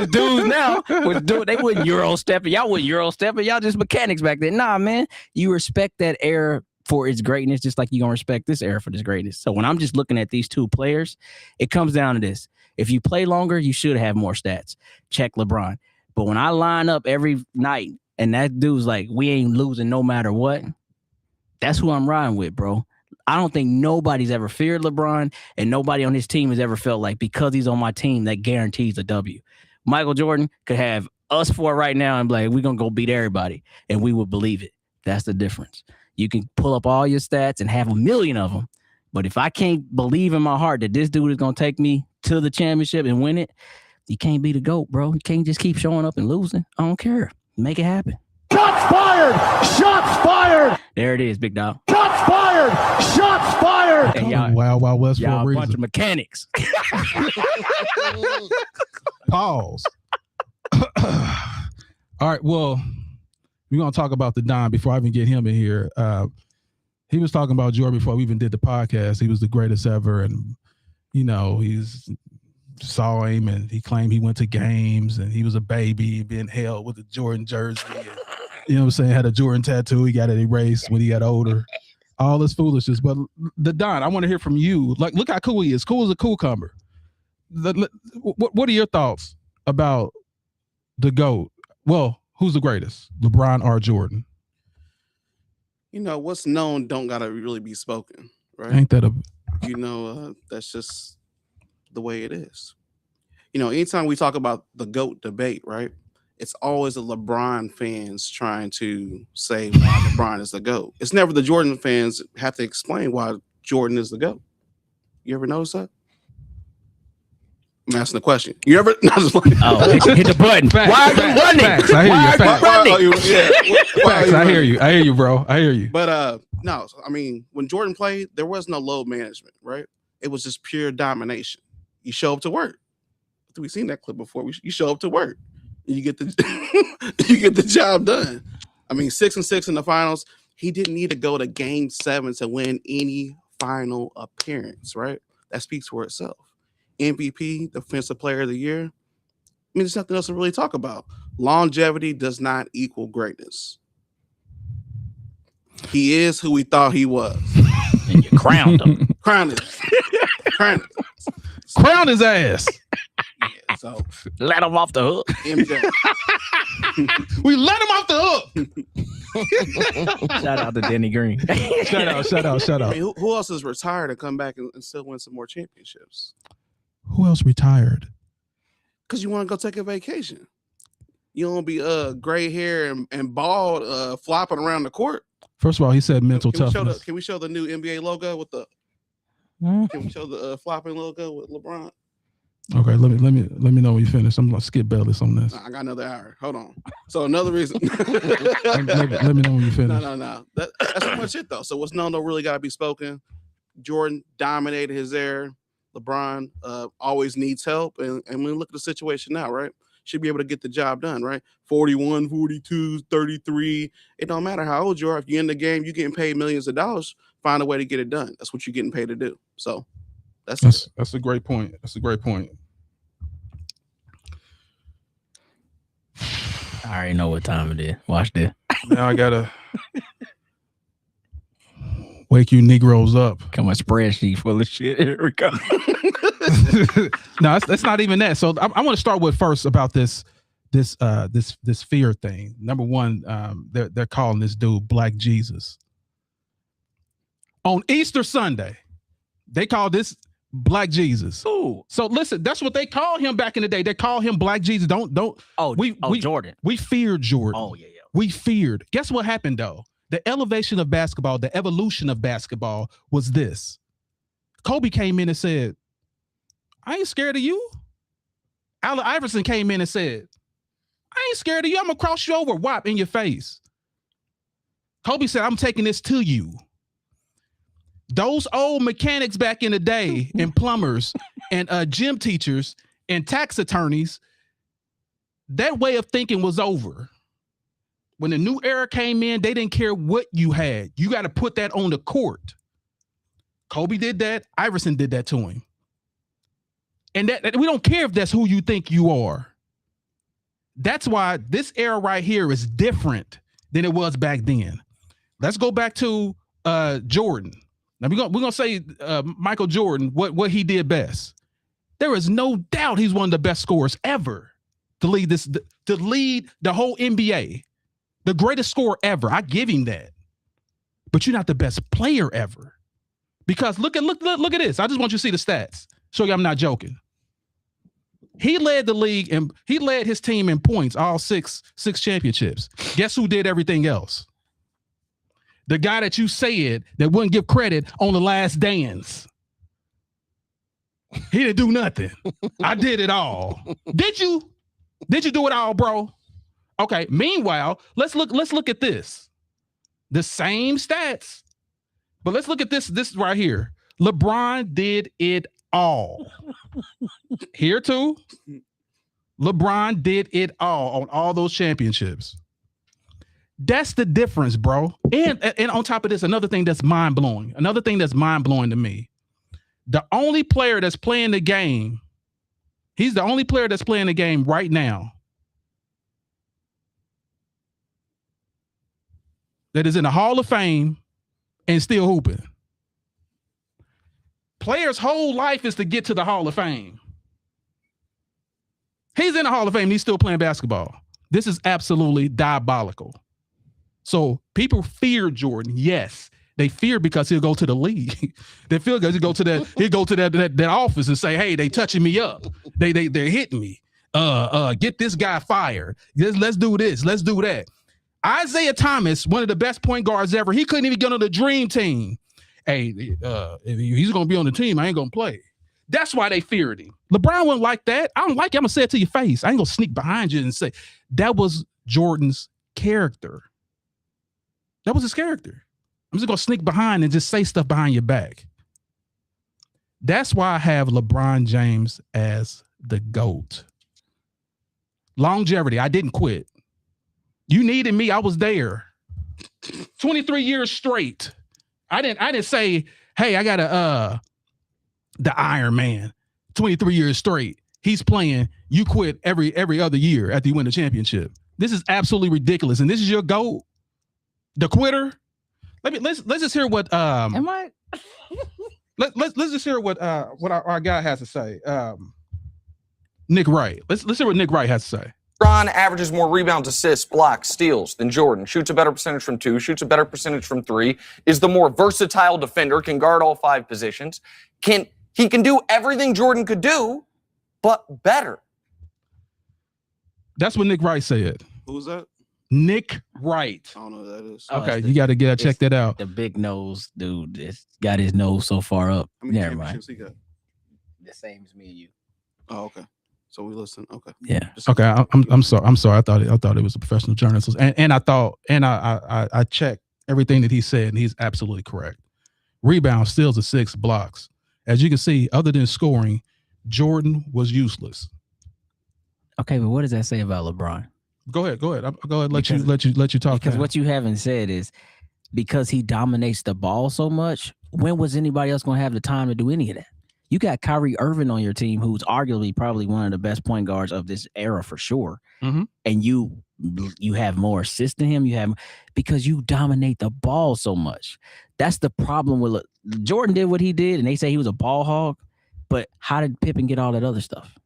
dudes now, they wouldn't Euro stepping. Y'all wouldn't Euro stepping. Y'all just mechanics back then. Nah, man, you respect that era for its greatness, just like you're going to respect this era for this greatness. So when I'm just looking at these two players, it comes down to this. If you play longer, you should have more stats. Check LeBron. But when I line up every night and that dude's like, we ain't losing no matter what, that's who I'm riding with, bro. I don't think nobody's ever feared LeBron, and nobody on his team has ever felt like because he's on my team, that guarantees a W. Michael Jordan could have us four right now and be like, we're going to go beat everybody, and we would believe it. That's the difference. You can pull up all your stats and have a million of them, But if I can't believe in my heart that this dude is gonna take me to the championship and win it, you can't be the GOAT, bro. You can't just keep showing up and losing. I don't care. Make it happen. Shots fired! Shots fired! There it is, big dog. Shots fired! Shots fired! And y'all, Wild Wild West for y'all a a bunch reason. of mechanics. Pause. All right, well, we're gonna talk about the Don before I even get him in here. He was talking about Jordan before we even did the podcast. He was the greatest ever, and he's saw him and he claimed he went to games and he was a baby being held with a Jordan jersey. And, you know what I'm saying? Had a Jordan tattoo. He got it erased when he got older. All this foolishness. But the Don, I want to hear from you. Like, look how cool he is. Cool as a cucumber. What are your thoughts about the GOAT? Well, who's the greatest? LeBron or Jordan? What's known don't gotta really be spoken, right? Ain't that a that's just the way it is. Anytime we talk about the GOAT debate, right? It's always the LeBron fans trying to say why LeBron is the GOAT. It's never the Jordan fans have to explain why Jordan is the GOAT. You ever notice that? I'm asking the question. You ever? Hit the button. Why are you running? Facts. I hear you. Facts. I hear you. I hear you, bro. I hear you. But no, I mean, when Jordan played, there was no load management, right? It was just pure domination. You show up to work. We've seen that clip before. You show up to work, and you get the job done. I mean, 6-6 in the finals. He didn't need to go to Game 7 to win any final appearance, right? That speaks for itself. MVP, Defensive Player of the Year. I mean, there's nothing else to really talk about. Longevity does not equal greatness. He is who we thought he was. And you crowned him. Crown his ass. Yeah, so let him off the hook. MJ. We let him off the hook. Shout out to Denny Green. Shout out. I mean, who else is retired and come back and still win some more championships? Who else retired? Because you want to go take a vacation. You don't be gray hair and bald flopping around the court. First of all, he said mental toughness. Can we show the new NBA logo with the? Can we show the flopping logo with LeBron? Okay, let me know when you finish. I'm gonna skip Bellis on this. I got another hour. Hold on. So another reason. let me know when you finish. No. That's pretty much it though. So what's known don't really gotta be spoken. Jordan dominated his era. LeBron always needs help, and when we look at the situation now, right? Should be able to get the job done, right? 41, 42, 33. It don't matter how old you are. If you're in the game, you're getting paid millions of dollars. Find a way to get it done. That's what you're getting paid to do. So that's a great point. That's a great point. I already know what time it is. Watch this. Now I gotta wake you Negroes up. Come on, spreadsheet full of shit. Here we go. No, that's not even that. So I want to start with first about this fear thing. Number one, they're calling this dude Black Jesus. On Easter Sunday, they call this Black Jesus. Ooh. So listen, that's what they called him back in the day. They call him Black Jesus. We Jordan. We feared Jordan. Oh yeah. We feared. Guess what happened though? The elevation of basketball, the evolution of basketball was this. Kobe came in and said, I ain't scared of you. Allen Iverson came in and said, I ain't scared of you. I'm going to cross you over, whop in your face. Kobe said, I'm taking this to you. Those old mechanics back in the day and plumbers and gym teachers and tax attorneys, that way of thinking was over. When the new era came in, they didn't care what you had. You got to put that on the court. Kobe did that. Iverson did that to him. And that we don't care if that's who you think you are. That's why this era right here is different than it was back then. Let's go back to Jordan. Now we're gonna say Michael Jordan, what he did best. There is no doubt he's one of the best scorers ever to lead the whole NBA. The greatest scorer ever. I give him that. But you're not the best player ever. Because look at this. I just want you to see the stats. Show you I'm not joking. He led the league and he led his team in points, all six championships. Guess who did everything else? The guy that you said that wouldn't give credit on The Last Dance. He didn't do nothing. I did it all. Did you? Did you do it all, bro? Okay. Meanwhile, let's look at this. The same stats. But let's look at this right here. LeBron did it all. Here too. LeBron did it all on all those championships. That's the difference, bro. And on top of this, another thing that's mind-blowing. Another thing that's mind-blowing to me. The only player that's playing the game, he's the only player that's playing the game right now that is in the Hall of Fame and still hooping. Players' whole life is to get to the Hall of Fame. He's in the Hall of Fame and he's still playing basketball. This is absolutely diabolical. So people fear Jordan. Yes, they fear because he'll go to the league. They feel because he'll go to that office and say, "Hey, they touching me up. They're hitting me. Get this guy fired. Let's do this. Let's do that." Isaiah Thomas, one of the best point guards ever, he couldn't even get on the dream team. Hey, if he's gonna be on the team, I ain't gonna play. That's why they feared him. LeBron wasn't like that. I don't like it. I'm gonna say it to your face. I ain't gonna sneak behind you and say that was Jordan's character. That was his character. I'm just going to sneak behind and just say stuff behind your back. That's why I have LeBron James as the GOAT. Longevity. I didn't quit. You needed me. I was there. 23 years straight. I didn't say, hey, I got the Iron Man. 23 years straight. He's playing. You quit every other year after you win the championship. This is absolutely ridiculous. And this is your GOAT? The quitter. Let's just hear what Am I? let's just hear what our guy has to say. Nick Wright. Let's hear what Nick Wright has to say. LeBron averages more rebounds, assists, blocks, steals than Jordan. Shoots a better percentage from 2, shoots a better percentage from 3, is the more versatile defender, can guard all 5 positions. He can do everything Jordan could do, but better. That's what Nick Wright said. Who's that? Nick Wright. I don't know who that is. Okay, you got to check that out. The big nose dude that's got his nose so far up. How many Never mind. championships he got? The same as me and you. Oh, okay. So we listen. Okay. Yeah. Okay, I'm sorry. I thought it was a professional journalist, and I checked everything that he said, and he's absolutely correct. Rebound, steals, assists, blocks. As you can see, other than scoring, Jordan was useless. Okay, but what does that say about LeBron? Go ahead. Let you talk. Because what you haven't said is because he dominates the ball so much. When was anybody else going to have the time to do any of that? You got Kyrie Irving on your team, who's arguably probably one of the best point guards of this era for sure. Mm-hmm. And you have more assists than him. Because you dominate the ball so much. That's the problem with Jordan did what he did, and they say he was a ball hog. But how did Pippen get all that other stuff?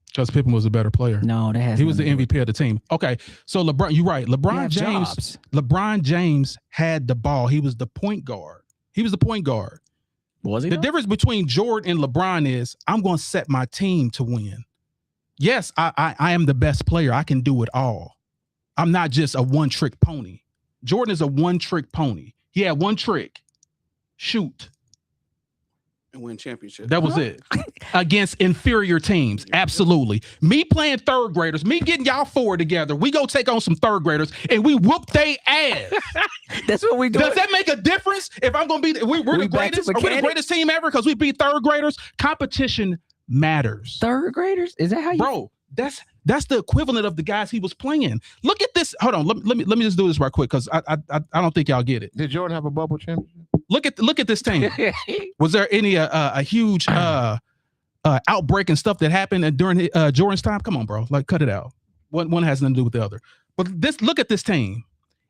Because Pippen was a better player. No, that has. He was the MVP of the team. Okay, so LeBron, you're right. LeBron James had the ball. He was the point guard. Was he? The difference between Jordan and LeBron is I'm going to set my team to win. Yes, I am the best player. I can do it all. I'm not just a one-trick pony. Jordan is a one-trick pony. He had one trick: shoot. And win championship. That was it. Against inferior teams. Absolutely. Me playing third graders, me getting y'all 4 together, we go take on some third graders and we whoop they ass. That's what we do. Does that make a difference if I'm going to be, we're the greatest? Are we the greatest team ever because we beat third graders? Competition matters. Third graders? Is that how you? Bro, that's the equivalent of the guys he was playing. Look at this. Hold on. Let me just do this right quick because I don't think y'all get it. Did Jordan have a bubble championship? Look at this team. Was there any a huge outbreak and stuff that happened during Jordan's time? Come on, bro. Like, cut it out. One has nothing to do with the other. But look at this team.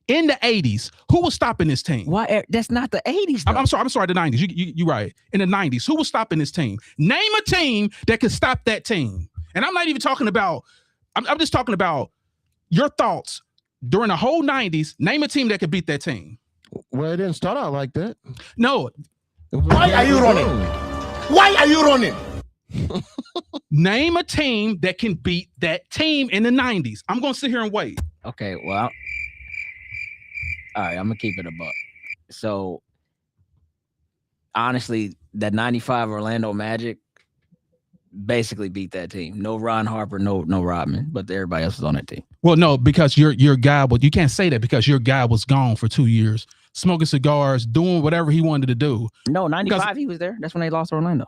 In the 80s, who was stopping this team? Why? That's not the 80s. I'm sorry, the 90s. You right. In the 90s, who was stopping this team? Name a team that could stop that team. And I'm not even talking about, I'm just talking about your thoughts during the whole 90s. Name a team that could beat that team. Well, it didn't start out like that. No. Why are you running? Why are you running? Name a team that can beat that team in the 90s. I'm going to sit here and wait. Okay, well, All right, I'm gonna keep it a buck. So honestly, that 95 Orlando Magic basically beat that team. No Ron Harper, no Rodman, but everybody else was on that team. Well, no, because your guy, but you can't say that because your guy was gone for 2 years, smoking cigars, doing whatever he wanted to do. No, 95 he was there. That's when they lost to Orlando.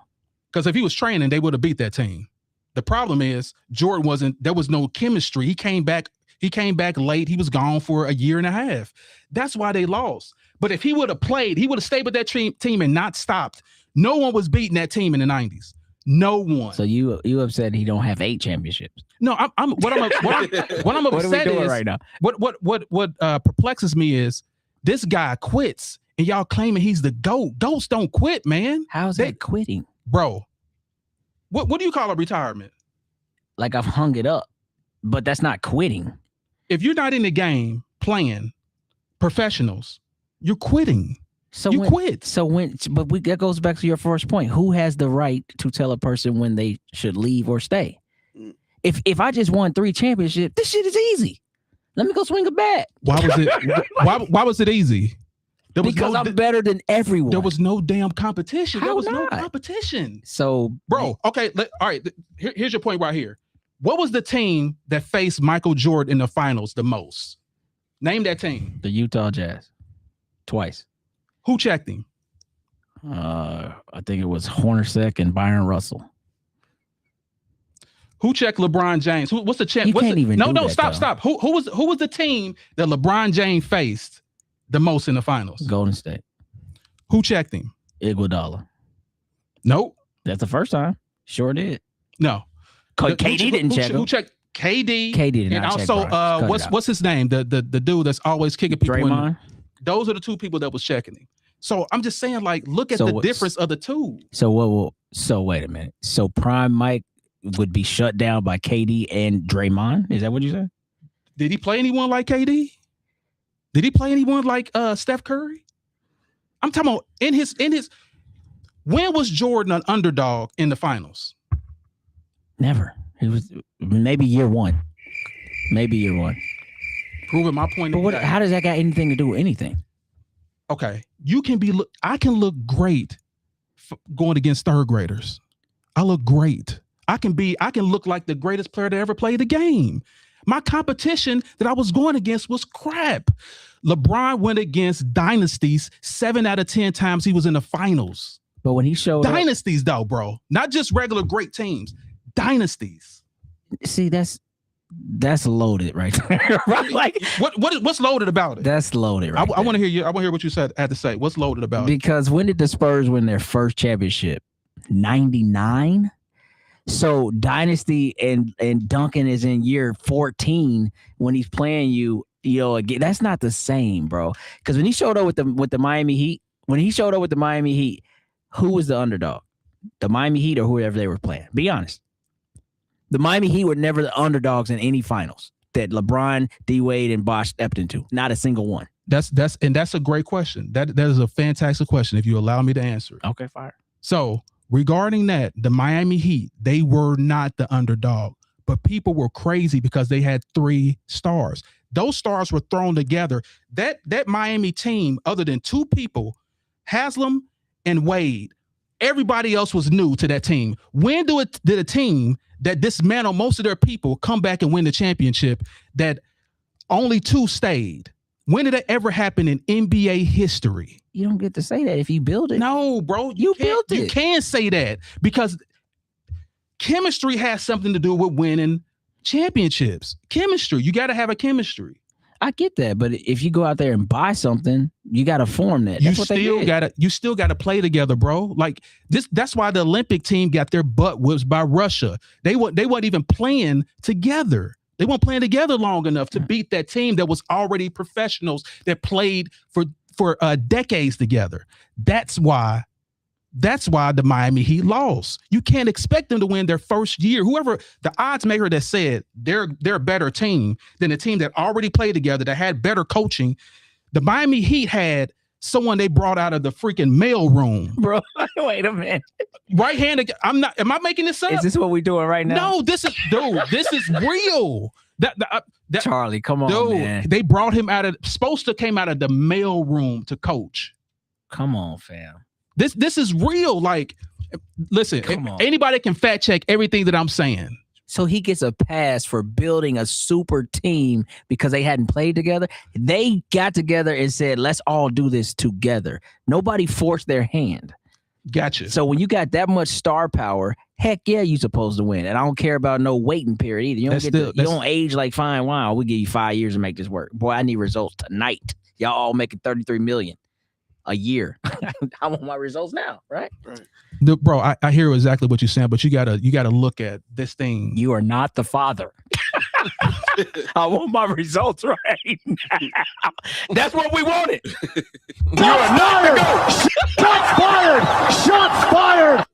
Because if he was training, they would have beat that team. The problem is Jordan wasn't. There was no chemistry. He came back late. He was gone for a year and a half. That's why they lost. But if he would have played, he would have stayed with that team and not stopped. No one was beating that team in the 90s. No one. So you upset he don't have 8 championships? No, what I'm upset what are we doing is right now? What perplexes me is this guy quits and y'all claiming he's the GOAT. GOATs don't quit, man. How's that quitting, bro? What do you call a retirement? Like I've hung it up, but that's not quitting. If you're not in the game playing professionals, you're quitting. So you quit. That goes back to your first point. Who has the right to tell a person when they should leave or stay? If I just won 3 championships, this shit is easy. Let me go swing a bat. Why was it? why was it easy? Because I'm better than everyone. There was no damn competition. How there was not? no competition. So, bro, okay, all right. Here's your point right here. What was the team that faced Michael Jordan in the finals the most? Name that team. The Utah Jazz. Twice. Who checked him? I think it was Hornacek and Byron Russell. Who checked LeBron James? What's the champ? You can't even. No, stop. Who was the team that LeBron James faced the most in the finals? Golden State. Who checked him? Iguodala. Nope. That's the first time. Sure did. No. KD didn't check him. Who checked KD? KD did not and check also, what's his name? The dude that's always kicking people. Draymond. Those are the 2 people that was checking him. So I'm just saying, like, look at the difference of the 2. So wait a minute. So Prime Mike would be shut down by KD and Draymond? Is that what you said? Did he play anyone like KD? Did he play anyone like Steph Curry? I'm talking about in his. When was Jordan an underdog in the finals? Never. He was maybe year 1. Maybe year 1. Proving my point. But how does that got anything to do with anything? Okay, I can look great going against 3rd graders. I look great. I can look like the greatest player to ever play the game. My competition that I was going against was crap. LeBron went against dynasties 7 out of 10 times he was in the finals. But when he showed dynasties though, bro, not just regular great teams, dynasties. See, that's loaded right there. Right? Like what's loaded about it? That's loaded right I want to hear you. I want to hear what you had to say. What's loaded about it? Because when did the Spurs win their first championship? 99. So dynasty and Duncan is in year 14 when he's playing you know, again. That's not the same, bro. Because when he showed up with the Miami Heat, who was the underdog? The Miami Heat or whoever they were playing? Be honest. The Miami Heat were never the underdogs in any finals that LeBron, D Wade, and Bosh stepped into. Not a single one. That's a great question. That is a fantastic question. If you allow me to answer it. Okay, fire. So regarding that, the Miami Heat, they were not the underdog, but people were crazy because they had 3 stars. Those stars were thrown together. That Miami team, other than 2 people, Haslam and Wade, everybody else was new to that team. When did a team that dismantled most of their people come back and win the championship that only 2 stayed? When did that ever happen in NBA history? You don't get to say that if you build it. No, bro. You built it. You can't say that because chemistry has something to do with winning championships. Chemistry. You got to have a chemistry. I get that, but if you go out there and buy something, you got to form that. That's you still got to play together, bro. Like this. That's why the Olympic team got their butt whipped by Russia. They weren't even playing together. They weren't playing together long enough to beat that team that was already professionals that played for decades together. That's why the Miami Heat lost. You can't expect them to win their first year. Whoever the odds maker that said they're a better team than a team that already played together, that had better coaching. The Miami Heat had someone they brought out of the freaking mail room. Bro, wait a minute. Right-handed. Am I making this up? Is this what we're doing right now? No, this is real. Charlie, come on, dude, man. they brought him supposed to came out of the mail room to coach. Come on, fam. This is real. Like, listen, anybody can fact check everything that I'm saying. So he gets a pass for building a super team because they hadn't played together. They got together and said, let's all do this together. Nobody forced their hand. Gotcha. So when you got that much star power, heck yeah, you supposed to win. And I don't care about no waiting period either. You don't age like fine wine. We give you 5 years to make this work. Boy, I need results tonight. Y'all all making $33 million a year. I want my results now, right? Right. Bro, I hear exactly what you're saying, but you gotta look at this thing. You are not the father. I want my results right now. That's what we wanted. You are not. Shots fired. Shots fired.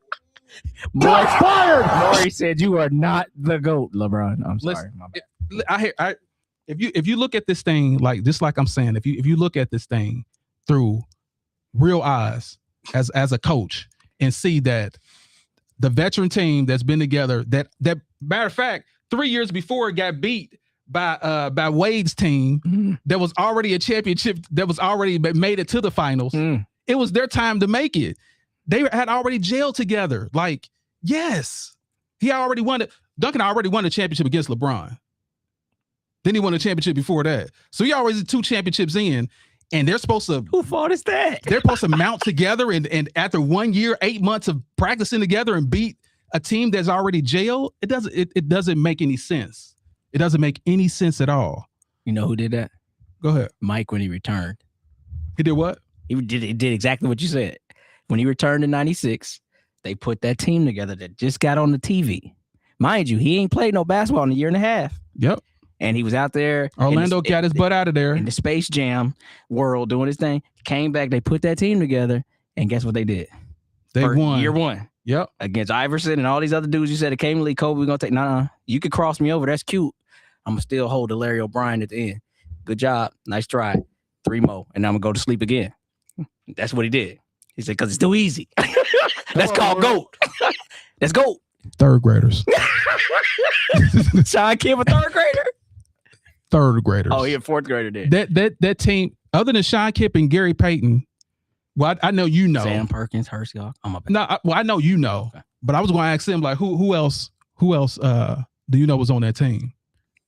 Shots fired. Maury said you are not the GOAT, LeBron. I'm sorry. My bad. If you look at this thing like I'm saying, if you look at this thing through real eyes as a coach and see that the veteran team that's been together, that matter of fact, 3 years before it got beat by Wade's team, there was already a championship that was already made it to the finals. It was their time to make it. They had already jailed together. Like, yes, he already won it. Duncan already won the championship against LeBron. Then he won a championship before that. So he already 2 championships in, and they're supposed to. Who fault is that? They're supposed to mount together, and after 1 year, 8 months of practicing together, and beat a team that's already jailed. It doesn't make any sense. It doesn't make any sense at all. You know who did that? Go ahead. Mike, when he returned. He did what? He did exactly what you said. When he returned in 96, they put that team together that just got on the TV. Mind you, he ain't played no basketball in a year and a half. Yep. And he was out there. Orlando got his butt out of there. In the Space Jam world doing his thing. Came back, they put that team together, and guess what they did? They won. Year 1. Yep. Against Iverson and all these other dudes you said it came to league. Kobe, we're going to take. Nah, you could cross me over. That's cute. I'm going to still hold the Larry O'Brien at the end. Good job. Nice try. 3 more. And I'm going to go to sleep again. That's what he did. He said, because it's too easy. That's called GOAT. That's GOAT. 3rd graders. Sean Kemp, a 3rd grader? 3rd graders. Oh, he a 4th grader then. That team, other than Sean Kemp and Gary Payton, well, I know you know. Sam Perkins, Hershey. I know you know. Okay. But I was going to ask him, like, who else do you know was on that team?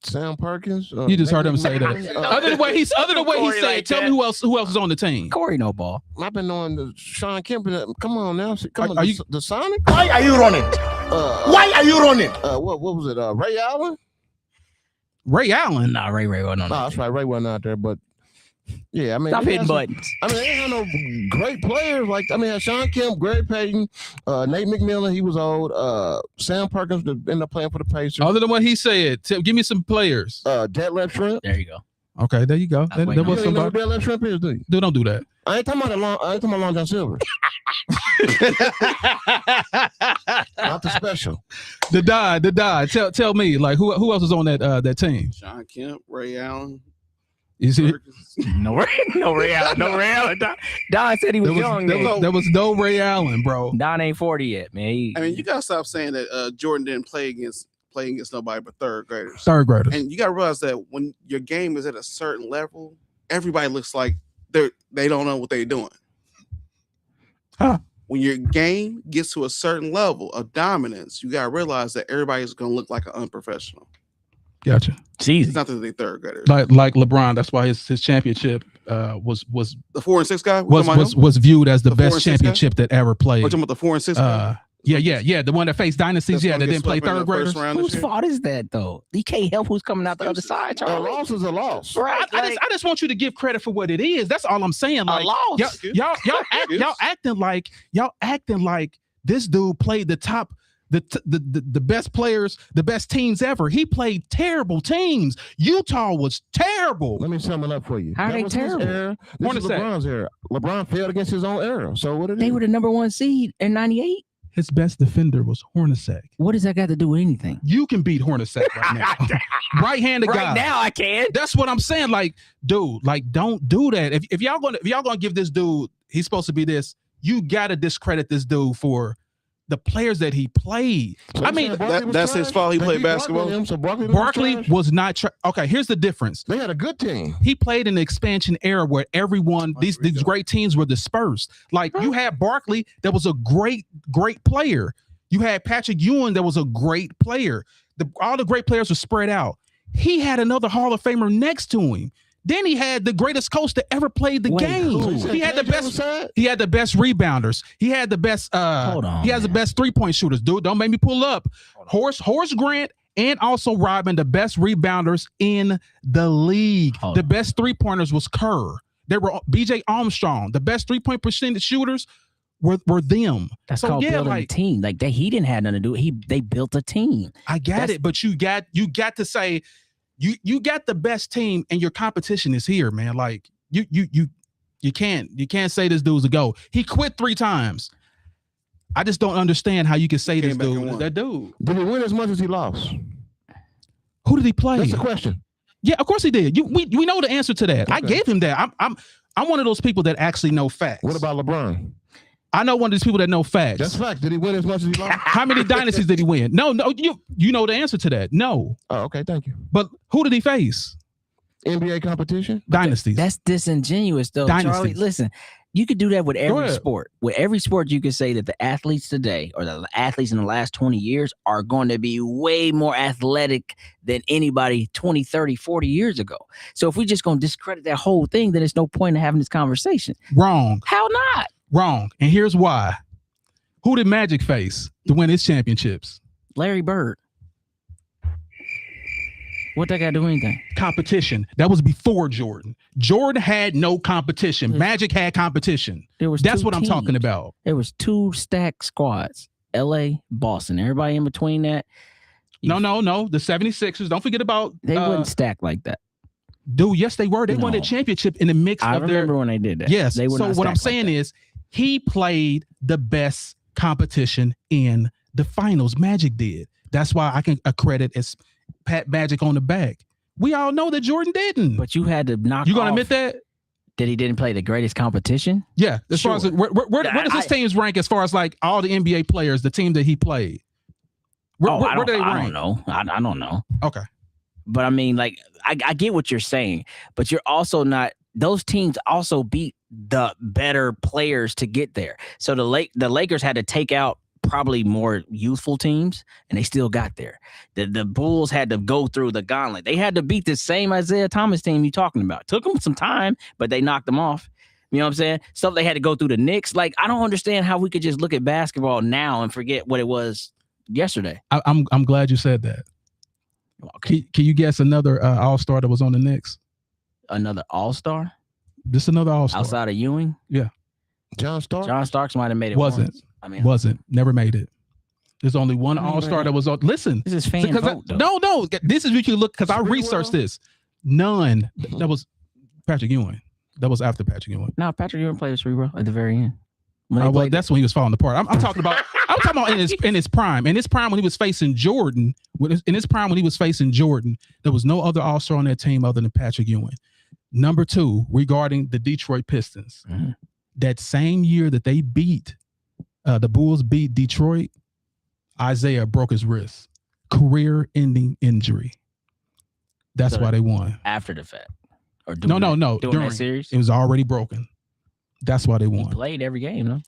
Sam Perkins. You just heard him say that. Other than the way he said, like tell me who else is on the team. Corey no ball. I've been knowing the Sean Kemp. Come on now, the Sonic. Why are you running? Why are you running? What was it? Ray Allen. Ray Allen. Nah, Ray wasn't on. No, that's right. Ray wasn't out there, but. Yeah, I mean, stop hitting buttons. I mean, they ain't had no great players. Like, I mean, Sean Kemp, Gary Payton, Nate McMillan, he was old. Sam Perkins ended up playing for the Pacers. Other than what he said, give me some players. Detlef Schrempf. There you go. Okay, there you go. There was somebody. Know who Detlef Schrempf is, do you? Dude, don't do that. I ain't talking about Long John Silver. Not the special. The die. Tell me, like, who else is on that team? Sean Kemp, Ray Allen. Is it? No Ray Allen. Don said he was young. There was no Ray Allen, bro. Don ain't 40 yet, man. I mean, you gotta stop saying that Jordan didn't play against nobody but 3rd graders. 3rd graders. And you gotta realize that when your game is at a certain level, everybody looks like they don't know what they're doing. Huh. When your game gets to a certain level of dominance, you gotta realize that everybody's gonna look like an unprofessional. Gotcha. It's not that they 3rd graders. Like LeBron, that's why his championship was the 4 and 6 guy was viewed as the best championship that ever played. We're talking about the 4 and 6 guy. Yeah, the one that faced dynasties. That didn't play 3rd graders. Whose fault is that though? You can't help who's coming out the other side. A loss is a loss, right? I just want you to give credit for what it is. That's all I'm saying. Like, a loss. Y'all acting like this dude played the top. The best players, the best teams ever. He played terrible teams. Utah was terrible. Let me sum it up for you. How are they terrible? This is LeBron's era. LeBron failed against his own era. So what they were the number 1 seed in 98. His best defender was Hornacek. What does that got to do with anything? You can beat Hornacek right now. Right-handed guy. Right now I can. That's what I'm saying. Like, dude, like, don't do that. If y'all gonna give this dude, he's supposed to be this, you gotta discredit this dude for the players that he played. So I you mean, saying Barkley was that's his trash? fault he They played beat Barkley basketball? and him, so Barkley Barkley was not. Okay, here's the difference. They had a good team. He played in the expansion era where everyone, these great teams were dispersed. Like you had Barkley, that was a great player. You had Patrick Ewing, that was a great player. All the great players were spread out. He had another Hall of Famer next to him. Then he had the greatest coach that ever played the game. He had the best. He had the best rebounders. He had the best. He has the best 3-point shooters. Dude, don't make me pull up. Horace Grant and also Robin, the best rebounders in the league. The best 3-pointers was Kerr. They were B.J. Armstrong. The best 3-point percentage shooters were them. That's called building a team. Like he didn't have nothing to do. They built a team. I got it, but you got to say. You got the best team and your competition is here, man. Like you can't say this dude's a go. He quit 3 times. I just don't understand how you can say this dude is that dude. Did he win as much as he lost? Who did he play? That's the question. Yeah, of course he did. We know the answer to that. Okay. I gave him that. I'm one of those people that actually know facts. What about LeBron? I know one of these people that know facts. That's fact. Did he win as much as he lost? How many dynasties did he win? No, you know the answer to that. No. Oh, okay, thank you. But who did he face? NBA competition? Dynasties. That's disingenuous, though. Dynasties. Charlie, listen, you could do that with every sport. With every sport, you could say that the athletes today or the athletes in the last 20 years are going to be way more athletic than anybody 20, 30, 40 years ago. So if we just going to discredit that whole thing, then there's no point in having this conversation. Wrong. How not? Wrong. And here's why. Who did Magic face to win his championships? Larry Bird. What that got to do anything? Competition. That was before Jordan. Jordan had no competition. Magic had competition. That's what I'm talking about. There was 2 stacked squads. LA, Boston. Everybody in between that. No. The 76ers. Don't forget about they wouldn't stack like that. Dude, yes, they were. They won a championship in the mix I of remember when they did that. Yes. They so what I'm saying is he played the best competition in the finals. Magic did. That's why I can accredit as pat Magic on the back. We all know that Jordan didn't. But you had to knock. You gonna admit that? That he didn't play the greatest competition? Yeah. As far as where does his teams rank as far as like all the NBA players, the team that he played? Where do they rank? I don't know. I don't know. Okay. But I mean, like, I get what you're saying, but you're also not. Those teams also beat the better players to get there. So the Lakers had to take out probably more youthful teams, and they still got there. The Bulls had to go through the gauntlet. They had to beat the same Isaiah Thomas team you're talking about. Took them some time, but they knocked them off. You know what I'm saying? Stuff they had to go through the Knicks. Like, I don't understand how we could just look at basketball now and forget what it was yesterday. I'm glad you said that. Okay. Can you guess another all-star that was on the Knicks? Another all-star? Just another all-star. Outside of Ewing? Yeah. John Starks? John Starks might have made it. Wasn't. Once. I mean, never made it. There's only one all-star that was on. Listen. This is fan vote, though. No. This is what you look, because I researched this. None. That was Patrick Ewing. That was after Patrick Ewing. No, Patrick Ewing played with Cerebro at the very end. Well, that's when he was falling apart. I'm talking about. I'm talking about in his prime. In his prime when he was facing Jordan. In his prime when he was facing Jordan, there was no other all-star on that team other than Patrick Ewing. Number 2, regarding the Detroit Pistons, that same year that they beat the Bulls beat Detroit, Isaiah broke his wrist, career-ending injury. That's why they won. After the fact, or no. During that series, it was already broken. That's why they won. He played every game, no?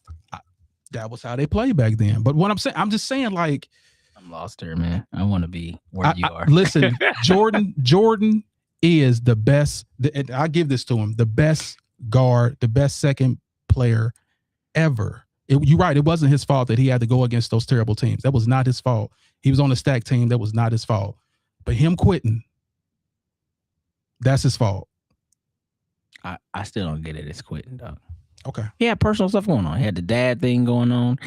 That was how they played back then. But what I'm just saying, like, I'm lost here, man. I want to be where you are. Listen, Jordan is the best. I give this to him: the best guard, the best second player ever. You're right. It wasn't his fault that he had to go against those terrible teams. That was not his fault. He was on a stacked team. That was not his fault. But him quitting, that's his fault. I still don't get it. It's quitting, dog. Okay. He had personal stuff going on. He had the dad thing going on.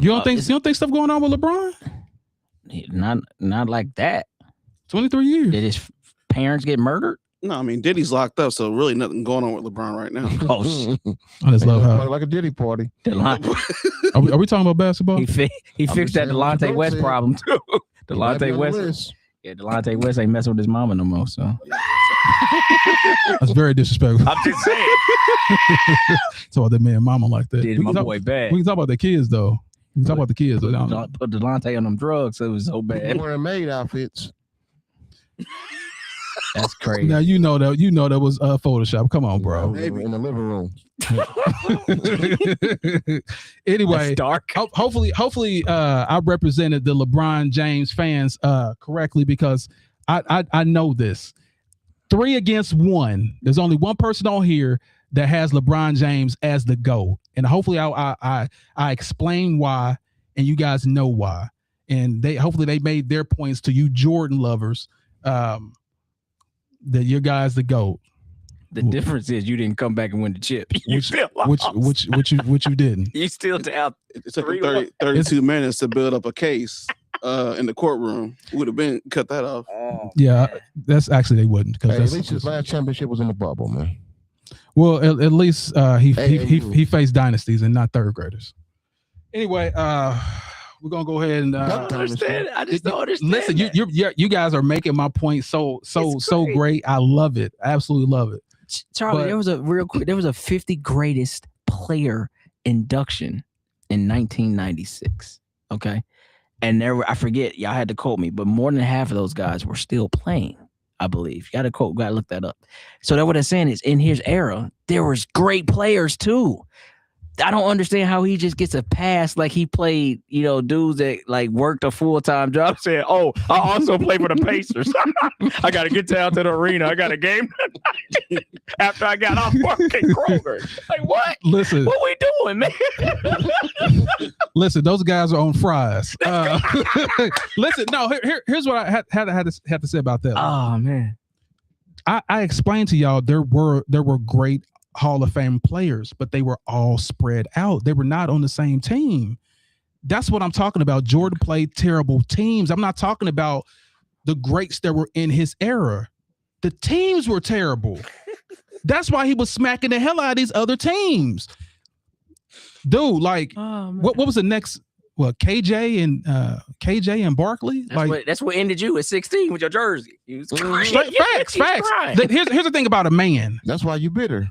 You don't think stuff going on with LeBron? Not like that. 23 years. Did his parents get murdered? No, I mean Diddy's locked up, so really nothing going on with LeBron right now. I just love how like a Diddy party. Are we talking about basketball? He fixed that Delonte West problem too. Delonte West. Yeah, Delonte West ain't messing with his mama no more. So that's very disrespectful. I'm just saying. So that man, mama like that. Did my boy bad. We can talk about the kids though. You talk about the kids. Put Delonte on them drugs. So it was so They bad. wearing maid outfits. That's crazy. Now you know that was Photoshop. Come on, bro. Maybe in the living room. Anyway, That's dark. hopefully, I represented the LeBron James fans correctly because I know this. 3 against 1. There's only one person on here that has LeBron James as the GOAT, and hopefully I explain why, and you guys know why, and hopefully they made their points to you Jordan lovers that your guy's the GOAT. The difference is you didn't come back and win the chip. You still lost. Which you didn't. You still down. It took him 32 minutes to build up a case in the courtroom. Would have been cut that off. Yeah, that's actually they wouldn't because at least his last championship was in the bubble, man. Well, at least he faced dynasties and not third graders. Anyway, we're gonna go ahead and I just don't understand. Listen, you guys are making my point so great. I love it. I absolutely love it. Charlie, there was a 50 greatest player induction in 1996. Okay. And I forget, y'all had to quote me, but more than half of those guys were still playing, I believe. You gotta look that up. So what I'm saying is in his era, there was great players too. I don't understand how he just gets a pass like he played, dudes that like worked a full-time job saying, oh, I also play for the Pacers. I got to get down to the arena. I got a game after I got off work at Kroger. Like, what? Listen. What we doing, man? Listen, those guys are on fries. Listen, no, here's what I had to say about that. Oh, man. I explained to y'all there were great Hall of Fame players, but they were all spread out. They were not on the same team. That's what I'm talking about. Jordan played terrible teams. I'm not talking about the greats that were in his era. The teams were terrible. That's why he was smacking the hell out of these other teams. Dude, like, what was the next? What, KJ and Barkley? That's what ended you at 16 with your jersey. Facts. Here's the thing about a man. That's why you bitter.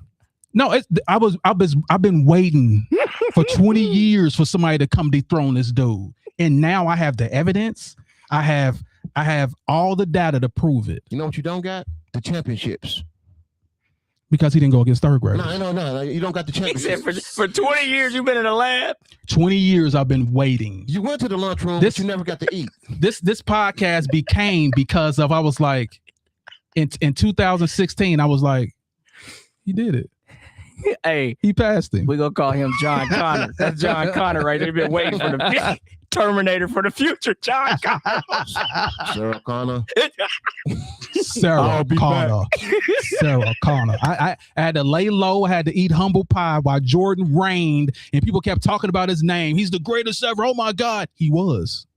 No, I've been waiting for 20 years for somebody to come dethrone this dude, and now I have the evidence. I have all the data to prove it. You know what you don't got? The championships. Because he didn't go against third graders. No. You don't got the championships. For 20 years, you've been in the lab. 20 years I've been waiting. You went to the lunchroom, but you never got to eat. This podcast became because of I was like, in 2016, I was like, he did it. Hey, he passed him. We're gonna call him John Connor. That's John Connor right there. Been waiting for the Terminator for the future. John Connor. Sarah Connor. Sarah Connor. I had to lay low. I had to eat humble pie while Jordan reigned, and people kept talking about his name. He's the greatest ever. Oh my God, he was.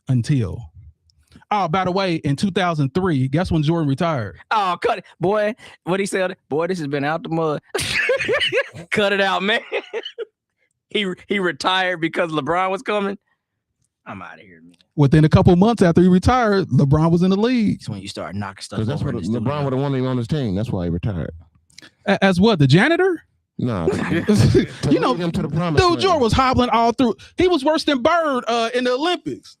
Until. Oh, by the way, in 2003, guess when Jordan retired? Oh, cut it. Boy, what he said? Boy, this has been out the mud. Cut it out, man. He retired because LeBron was coming. I'm out of here, man. Within a couple months after he retired, LeBron was in the league. That's when you start knocking stuff over. That's what LeBron would have wanted him on his team. That's why he retired. As what? The janitor? No. You know, him to the promised dude, Jordan was hobbling all through. He was worse than Bird in the Olympics.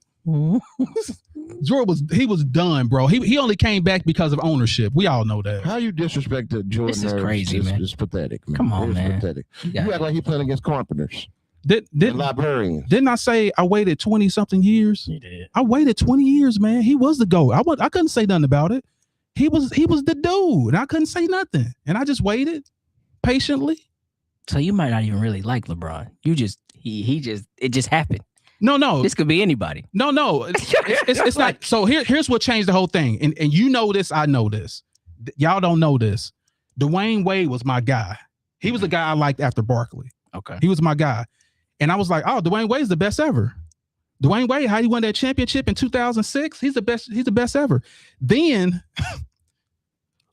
Jordan was done, bro. He only came back because of ownership. We all know that. How you disrespected Jordan? This is crazy, man. It's pathetic, man. Come on, man. Pathetic. You act like he playing against carpenters. Librarians. Didn't I say I waited 20 something years? You did. I waited 20 years, man. He was the GOAT. I couldn't say nothing about it. He was the dude, and I couldn't say nothing. And I just waited patiently. So you might not even really like LeBron. You just it just happened. No. This could be anybody. No. It's not. So here's what changed the whole thing. And you know this, I know this. Y'all don't know this. Dwayne Wade was my guy. He was the guy I liked after Barkley. Okay. He was my guy. And I was like, oh, Dwayne Wade's the best ever. Dwayne Wade, how he won that championship in 2006? He's the best ever. Then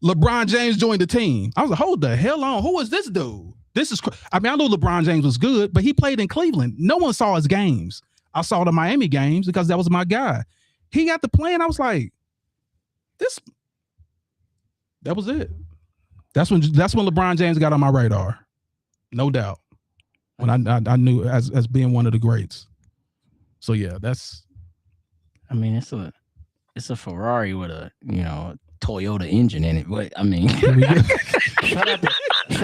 LeBron James joined the team. I was like, hold the hell on. Who is this dude? I know LeBron James was good, but he played in Cleveland. No one saw his games. I saw the Miami games because that was my guy. He got the play, and I was like, that was it. That's when LeBron James got on my radar. No doubt. when I knew as being one of the greats. So yeah, that's. I mean, it's a Ferrari with a Toyota engine in it. But I mean, shout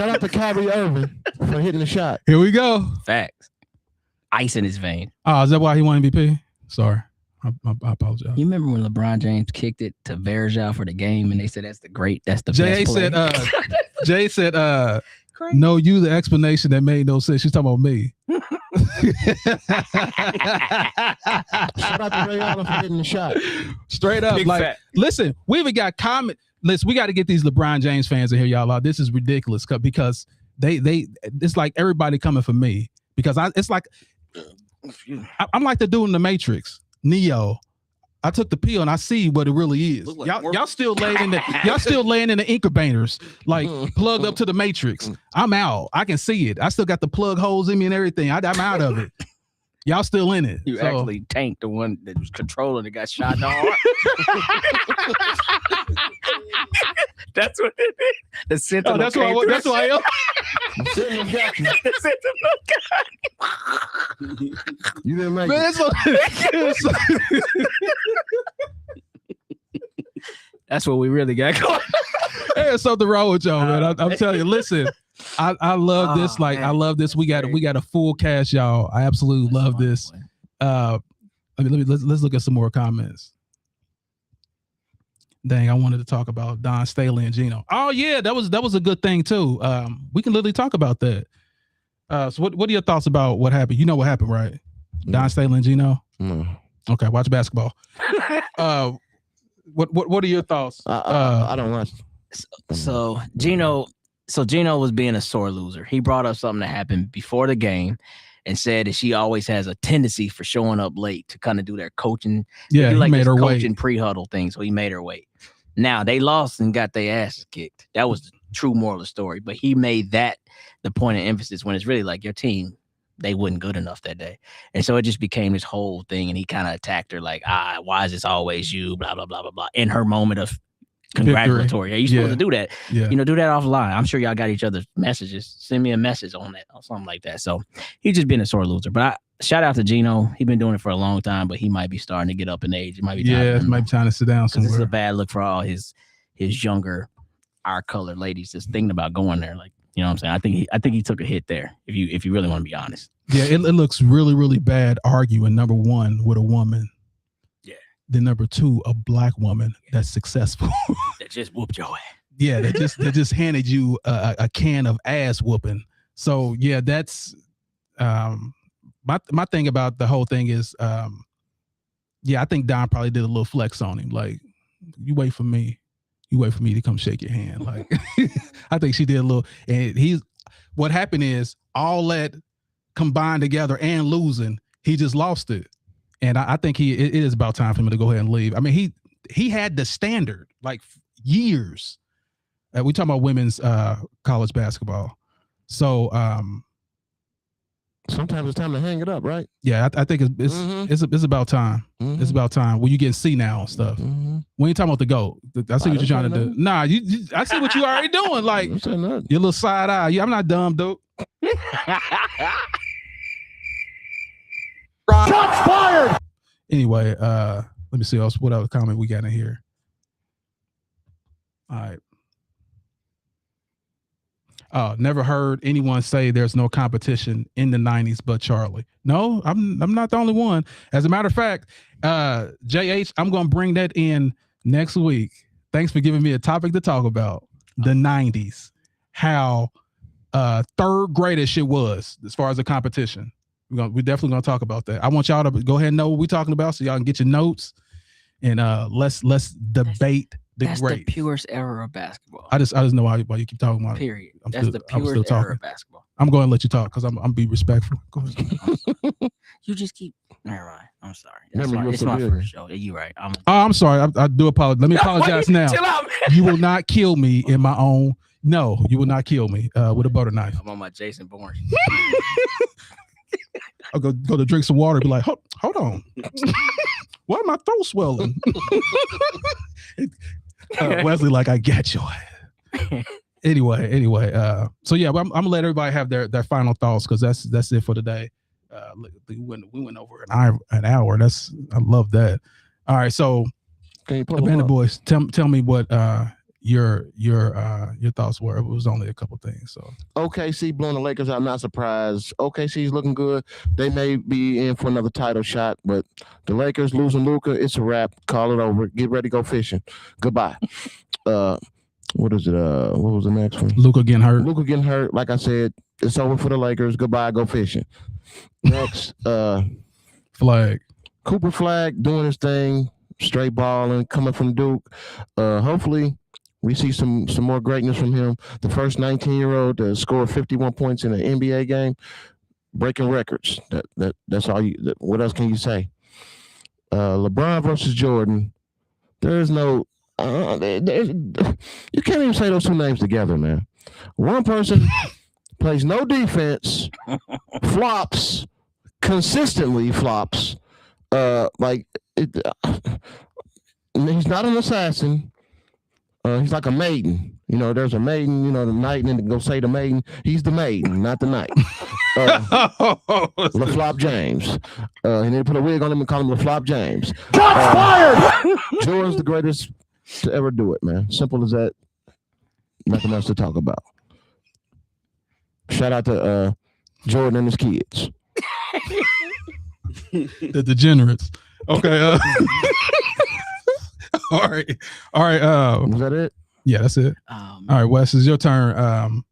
out to Kyrie Irving for hitting the shot. Here we go. Facts. Ice in his vein. Oh, is that why he won MVP? Sorry. I apologize. You remember when LeBron James kicked it to Verjao for the game, and they said that's the best play? Jay said, no, you the explanation that made no sense. She's talking about me. Shout out to Ray Allen for hitting the shot. Straight up. Big fat. Listen, we even got comment. Listen, we got to get these LeBron James fans in here, y'all. This is ridiculous because it's like everybody coming for me because I'm like the dude in the Matrix. Neo, I took the pill and I see what it really is. Like y'all still laying in the incubators, like plugged up to the Matrix. I'm out. I can see it. I still got the plug holes in me and everything. I'm out of it. Y'all still in it. You actually tanked the one that was controlling that got shot in the heart. That's what it is. The sentinel. That's why I am. You didn't make Man, That's what we really got going. There's something wrong with y'all, man. I'm telling you. Listen, I love this. Like, man. I love this. We got a full cast, y'all. I absolutely love this. Let's look at some more comments. Dang, I wanted to talk about Don Staley and Gino. Oh yeah, that was a good thing too. We can literally talk about that. So what are your thoughts about what happened? You know what happened, right? Don Staley and Gino. No. Okay, watch basketball. What are your thoughts? I don't watch. So Gino was being a sore loser. He brought up something that happened before the game and said that she always has a tendency for showing up late to kind of do their coaching. Yeah, he like made her coaching wait. pre-huddle thing, so he made her wait. Now they lost and got their asses kicked. That was the true moral of the story. But he made that the point of emphasis when it's really like your team, they wasn't good enough that day. And so it just became this whole thing. And he kind of attacked her like, why is this always you? Blah, blah, blah, blah, blah. In her moment of congratulatory. Are you supposed to do that? Yeah. Do that offline. I'm sure y'all got each other's messages. Send me a message on that or something like that. So he's just been a sore loser. But shout out to Gino. He's been doing it for a long time, but he might be starting to get up in age. It might be time might be time to sit down somewhere. This is a bad look for all his younger, our colored ladies just thinking about going there. Like, you know what I'm saying? I think he took a hit there. If you really want to be honest. Yeah, it looks really, really bad arguing number one with a woman. Yeah. Then number two, a black woman that's successful. That just whooped your ass. Yeah, they just handed you a can of ass whooping. So yeah, that's my thing about the whole thing is I think Don probably did a little flex on him. Like, you wait for me to come shake your hand. Like, I think she did a little. And what happened is all that combined together and losing, he just lost it. And I think it is about time for him to go ahead and leave. I mean, he had the standard like years. We talking about women's college basketball. So sometimes it's time to hang it up, right? Yeah, I think it's about time. Mm-hmm. It's about time. When you get senile and stuff. Mm-hmm. When you talking about the GOAT, I see what you're trying to do. Nah, I see what you already doing. Like your little side eye. Yeah, I'm not dumb, dude. Shots fired. Anyway, let me see what other comment we got in here. All right. Never heard anyone say there's no competition in the 90s but Charlie. No, I'm not the only one. As a matter of fact, JH, I'm going to bring that in next week. Thanks for giving me a topic to talk about. The 90s. How third gradish shit was as far as the competition. We're definitely going to talk about that. I want y'all to go ahead and know what we're talking about so y'all can get your notes and let's debate That's the purest era of basketball. I just know why you keep talking about it. Period. That's the purest era of basketball. I'm going to let you talk because I'm be respectful. Go ahead. You just keep. Never mind. I'm sorry. It's my first show. You're right. I'm sorry. I do apologize. Let me apologize now. Chill out, man. You will not kill me in my own. No, you will not kill me with a butter knife. I'm on my Jason Bourne. I'll go to drink some water and be like, hold on. Why my throat swelling? Wesley, like, I got your ass. Anyway. So yeah, I'm gonna let everybody have their final thoughts because that's it for today. We went over an hour. I love that. All right, so Abandoned Boys, tell me what your thoughts were. It was only a couple things. So OKC blowing the Lakers out, not surprised. OKC's looking good. They may be in for another title shot, but the Lakers losing Luka, it's a wrap. Call it over. Get ready to go fishing. Goodbye. What is it? What was the next one? Luka getting hurt. Like I said, it's over for the Lakers. Goodbye. Go fishing. Next, Flag. Cooper Flag doing his thing, straight balling, coming from Duke. Hopefully we see some more greatness from him. The first 19-year-old to score 51 points in an NBA game, breaking records. That's all you. What else can you say? LeBron versus Jordan. There's no. You can't even say those two names together, man. One person plays no defense, flops, consistently flops. He's not an assassin. He's like a maiden. You know, there's a maiden, the knight, and then go say the maiden. He's the maiden, not the knight. LaFlop James. And then put a wig on him and call him LaFlop James. Shots fired! Jordan's the greatest to ever do it, man. Simple as that. Nothing else to talk about. Shout out to Jordan and his kids. The degenerates. Okay. All right. Was that it? Yeah, that's it. All right, Wes, it's your turn.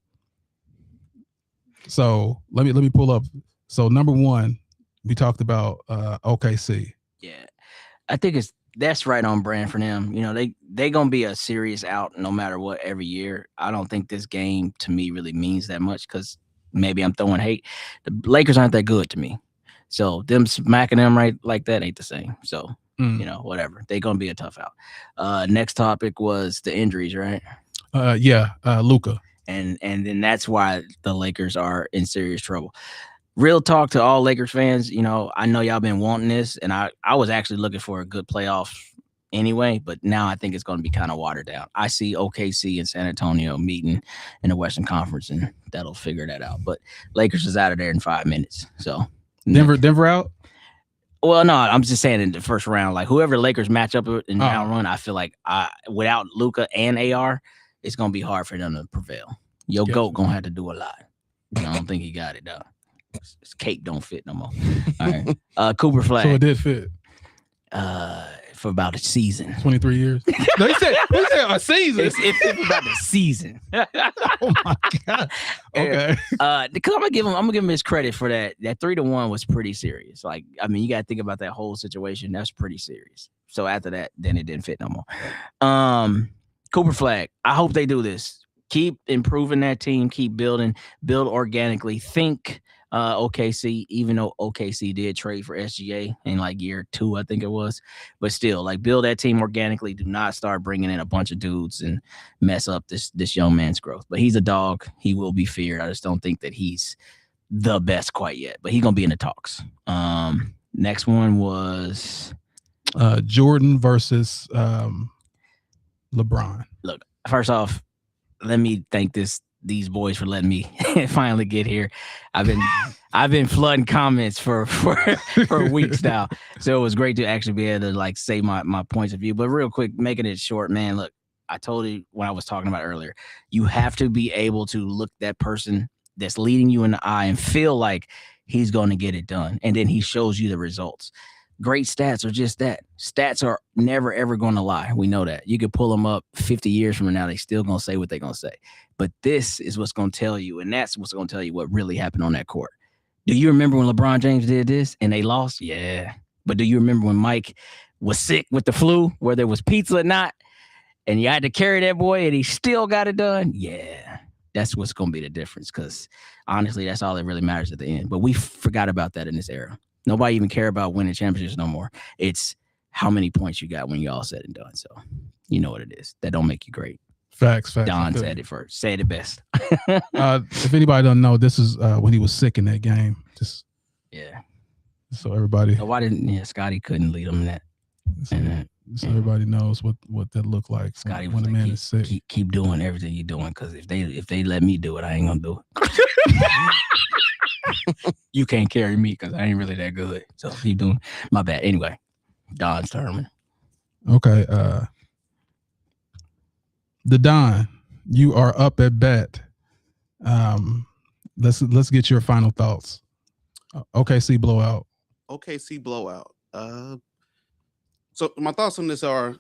So let me pull up. So number one, we talked about OKC. Yeah, I think that's right on brand for them. You know, they gonna be a serious out no matter what every year. I don't think this game to me really means that much because maybe I'm throwing hate. The Lakers aren't that good to me, so them smacking them right like that ain't the same. So whatever. They gonna be a tough out. Next topic was the injuries, right? Luka. And then that's why the Lakers are in serious trouble. Real talk to all Lakers fans, I know y'all been wanting this, and I was actually looking for a good playoff anyway, but now I think it's going to be kind of watered down. I see OKC and San Antonio meeting in the Western Conference, and that'll figure that out. But Lakers is out of there in 5 minutes. So Denver out? Well, no, I'm just saying in the first round, like whoever the Lakers match up in round one, I feel like without Luka and AR, it's going to be hard for them to prevail. Your GOAT going to have to do a lot. I don't think he got it, though. His cape don't fit no more. All right. Cooper Flag. So it did fit. For about a season. 23 years. No, he said a season. It's about a season. Oh my God. Okay. Because I'm gonna give him his credit for that. That 3-1 was pretty serious. Like, I mean, you gotta think about that whole situation. That's pretty serious. So after that, then it didn't fit no more. Cooper Flag. I hope they do this. Keep improving that team. Keep build organically. Think OKC, even though OKC did trade for SGA in like year 2, I think it was, but still, like, build that team organically. Do not start bringing in a bunch of dudes and mess up this young man's growth. But he's a dog. He will be feared. I just don't think that he's the best quite yet, but he's gonna be in the talks. Next one was Jordan versus LeBron. Look, first off, let me thank these boys for letting me finally get here. I've been flooding comments for weeks now. So it was great to actually be able to like say my points of view. But real quick, making it short, man, look, I told you when I was talking about earlier, you have to be able to look that person that's leading you in the eye and feel like he's going to get it done. And then he shows you the results. Great stats are just that. Stats are never, ever going to lie. We know that. You could pull them up 50 years from now. They still going to say what they're going to say. But this is what's going to tell you, and that's what's going to tell you what really happened on that court. Do you remember when LeBron James did this and they lost? Yeah. But do you remember when Mike was sick with the flu, where there was pizza or not, and you had to carry that boy and he still got it done? Yeah. That's what's going to be the difference, because honestly, that's all that really matters at the end. But we forgot about that in this era. Nobody even care about winning championships no more. It's how many points you got when you all said and done. So you know what it is. That don't make you great. Facts. Don said it first. Said it best. If anybody don't know, this is when he was sick in that game. Just yeah. So everybody. So why didn't Scotty couldn't lead him in that? So everybody knows what that look like Scotty when a man is sick. Keep doing everything you're doing, because if they let me do it, I ain't gonna do it. You can't carry me because I ain't really that good. So keep doing. My bad. Anyway, Don's turn. Okay. The Don, you are up at bat. Let's get your final thoughts. OKC blowout. OKC blowout. So my thoughts on this are,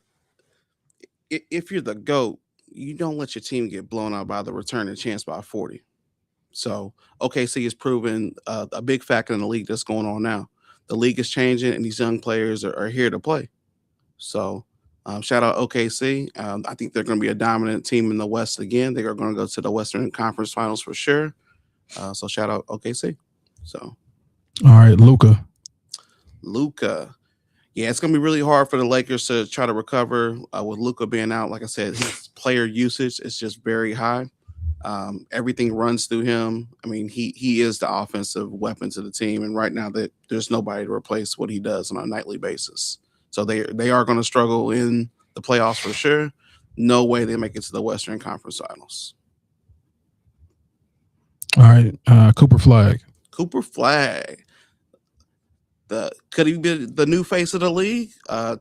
if you're the GOAT, you don't let your team get blown out by the returning chance by 40. So OKC has proven a big factor in the league that's going on now. The league is changing, and these young players are here to play. So shout out OKC. I think they're going to be a dominant team in the West again. They are going to go to the Western Conference Finals for sure. So shout out OKC. So, all right, Luka. Yeah, it's going to be really hard for the Lakers to try to recover with Luka being out. Like I said, his player usage is just very high. Everything runs through him. I mean, he is the offensive weapon to the team, and right now that there's nobody to replace what he does on a nightly basis. So they are going to struggle in the playoffs for sure. No way they make it to the Western Conference Finals. All right, Cooper Flag. Could he be the new face of the league?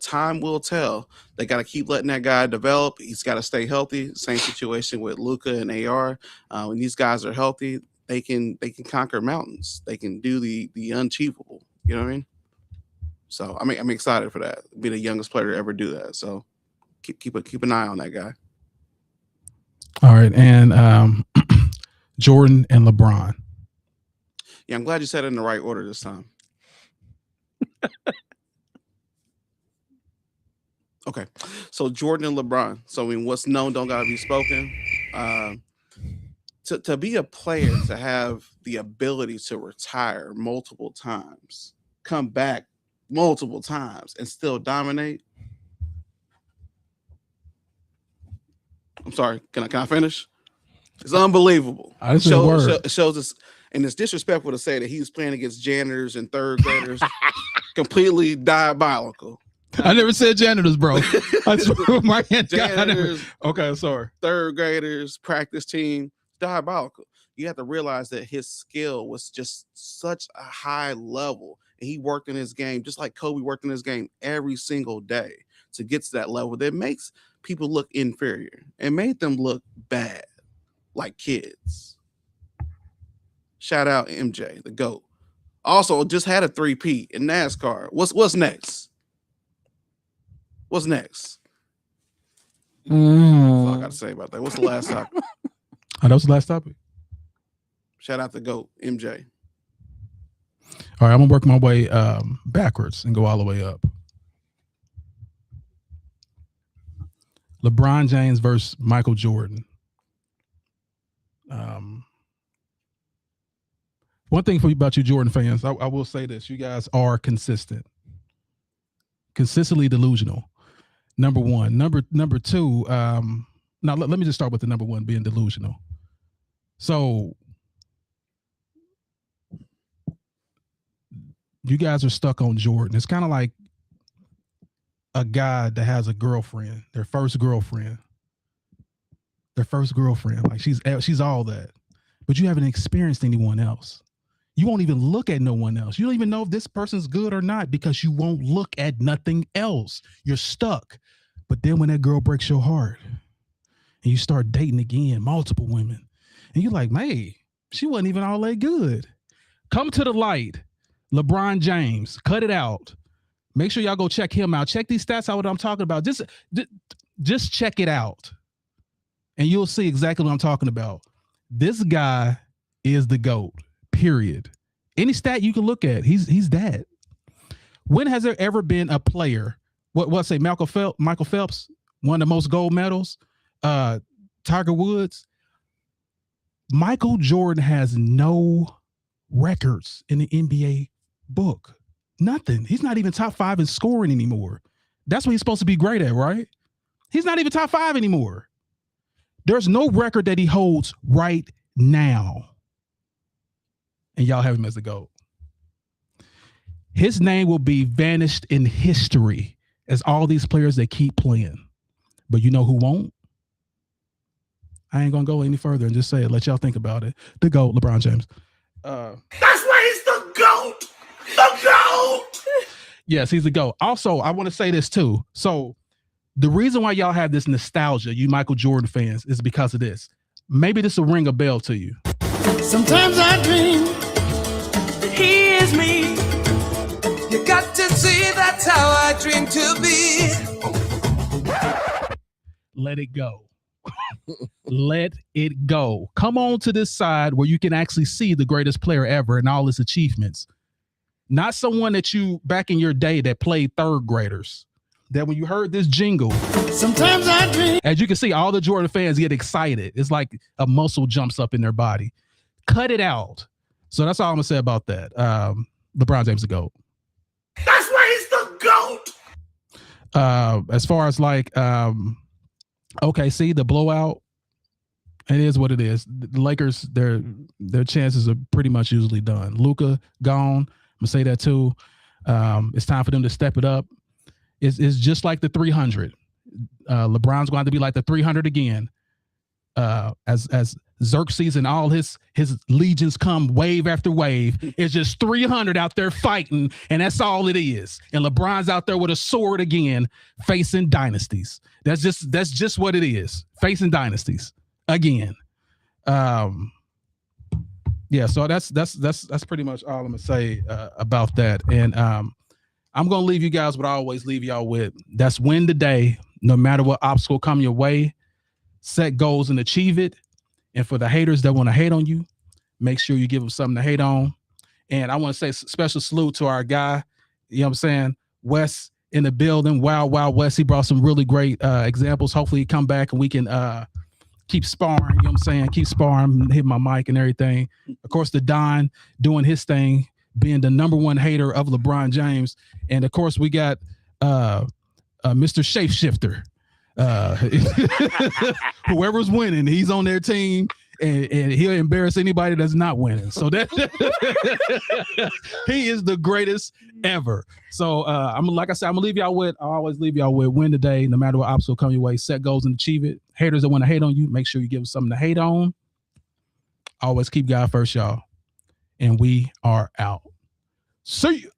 Time will tell. They got to keep letting that guy develop. He's got to stay healthy. Same situation with Luka and AR. When these guys are healthy, they can conquer mountains. They can do the unachievable. You know what I mean? So I'm excited for that. Be the youngest player to ever do that. So keep an eye on that guy. All right, and Jordan and LeBron. Yeah, I'm glad you said it in the right order this time. Okay, so Jordan and LeBron. So I mean, what's known don't gotta be spoken. To be a player, to have the ability to retire multiple times, come back multiple times, and still dominate. I'm sorry. Can I finish? It's unbelievable. It shows us, and it's disrespectful to say that he was playing against janitors and third graders. Completely diabolical. I never said janitors, bro. I swear my hand. Janitors, okay, sorry. Third graders, practice team, diabolical. You have to realize that his skill was just such a high level, and he worked in his game just like Kobe worked in his game every single day to get to that level that makes people look inferior and made them look bad, like kids. Shout out MJ, the GOAT. Also, just had a 3-peat in NASCAR. What's next? What's next? That's all I got to say about that. What's the last topic? That was the last topic. Shout out the GOAT, MJ. All right, I'm gonna work my way backwards and go all the way up. LeBron James versus Michael Jordan. One thing about you Jordan fans, I will say this: you guys are consistently delusional. Number one. Number two. Now let me just start with the number one, being delusional. So you guys are stuck on Jordan. It's kind of like a guy that has a girlfriend, their first girlfriend. Like she's all that, but you haven't experienced anyone else. You won't even look at no one else. You don't even know if this person's good or not because you won't look at nothing else. You're stuck. But then when that girl breaks your heart and you start dating again, multiple women, and you're like, man, she wasn't even all that good. Come to the light. LeBron James, cut it out. Make sure y'all go check him out. Check these stats out, what I'm talking about. Just check it out. And you'll see exactly what I'm talking about. This guy is the GOAT. Period. Any stat you can look at, he's that. When has there ever been a player? What say Michael Phelps, one of the most gold medals? Tiger Woods. Michael Jordan has no records in the NBA book. Nothing. He's not even top 5 in scoring anymore. That's what he's supposed to be great at, right? He's not even top 5 anymore. There's no record that he holds right now. And y'all have him as the GOAT. His name will be vanished in history as all these players that keep playing. But you know who won't? I ain't gonna go any further and just say it. Let y'all think about it. The GOAT, LeBron James. That's why he's the GOAT. The GOAT. Yes, he's the GOAT. Also, I want to say this too. So the reason why y'all have this nostalgia, you Michael Jordan fans, is because of this. Maybe this will ring a bell to you. Sometimes I dream that he is me. You got to see that's how I dream to be. Let it go. Let it go. Come on to this side where you can actually see the greatest player ever and all his achievements. Not someone that you back in your day that played third graders. That when you heard this jingle, sometimes I dream. As you can see, all the Jordan fans get excited. It's like a muscle jumps up in their body. Cut it out. So that's all I'm gonna say about that. LeBron James the GOAT. That's why he's the GOAT. As far as like OKC, the blowout, it is what it is. The Lakers, their chances are pretty much usually done. Luka gone. I'm gonna say that too. It's time for them to step it up. It's just like the 300. LeBron's going to be like the 300 again. As Xerxes and all his legions come wave after wave. It's just 300 out there fighting, and that's all it is. And LeBron's out there with a sword again, facing dynasties. That's just what it is. Facing dynasties again. Yeah, so that's pretty much all I'm gonna say about that. And I'm gonna leave you guys what I always leave y'all with. That's win the day, no matter what obstacle come your way. Set goals and achieve it. And for the haters that want to hate on you, make sure you give them something to hate on. And I want to say special salute to our guy, you know what I'm saying, Wes in the building. Wow, Wes. He brought some really great examples. Hopefully he come back and we can keep sparring, you know what I'm saying? Keep sparring, hit my mic and everything. Of course, the Don doing his thing, being the number one hater of LeBron James. And of course, we got Mr. Shapeshifter. Whoever's winning, he's on their team, and he'll embarrass anybody that's not winning. So that he is the greatest ever. So like I said, I'm gonna leave y'all with. I always leave y'all with win today, no matter what obstacle come your way. Set goals and achieve it. Haters that want to hate on you, make sure you give them something to hate on. Always keep God first, y'all. And we are out. See you.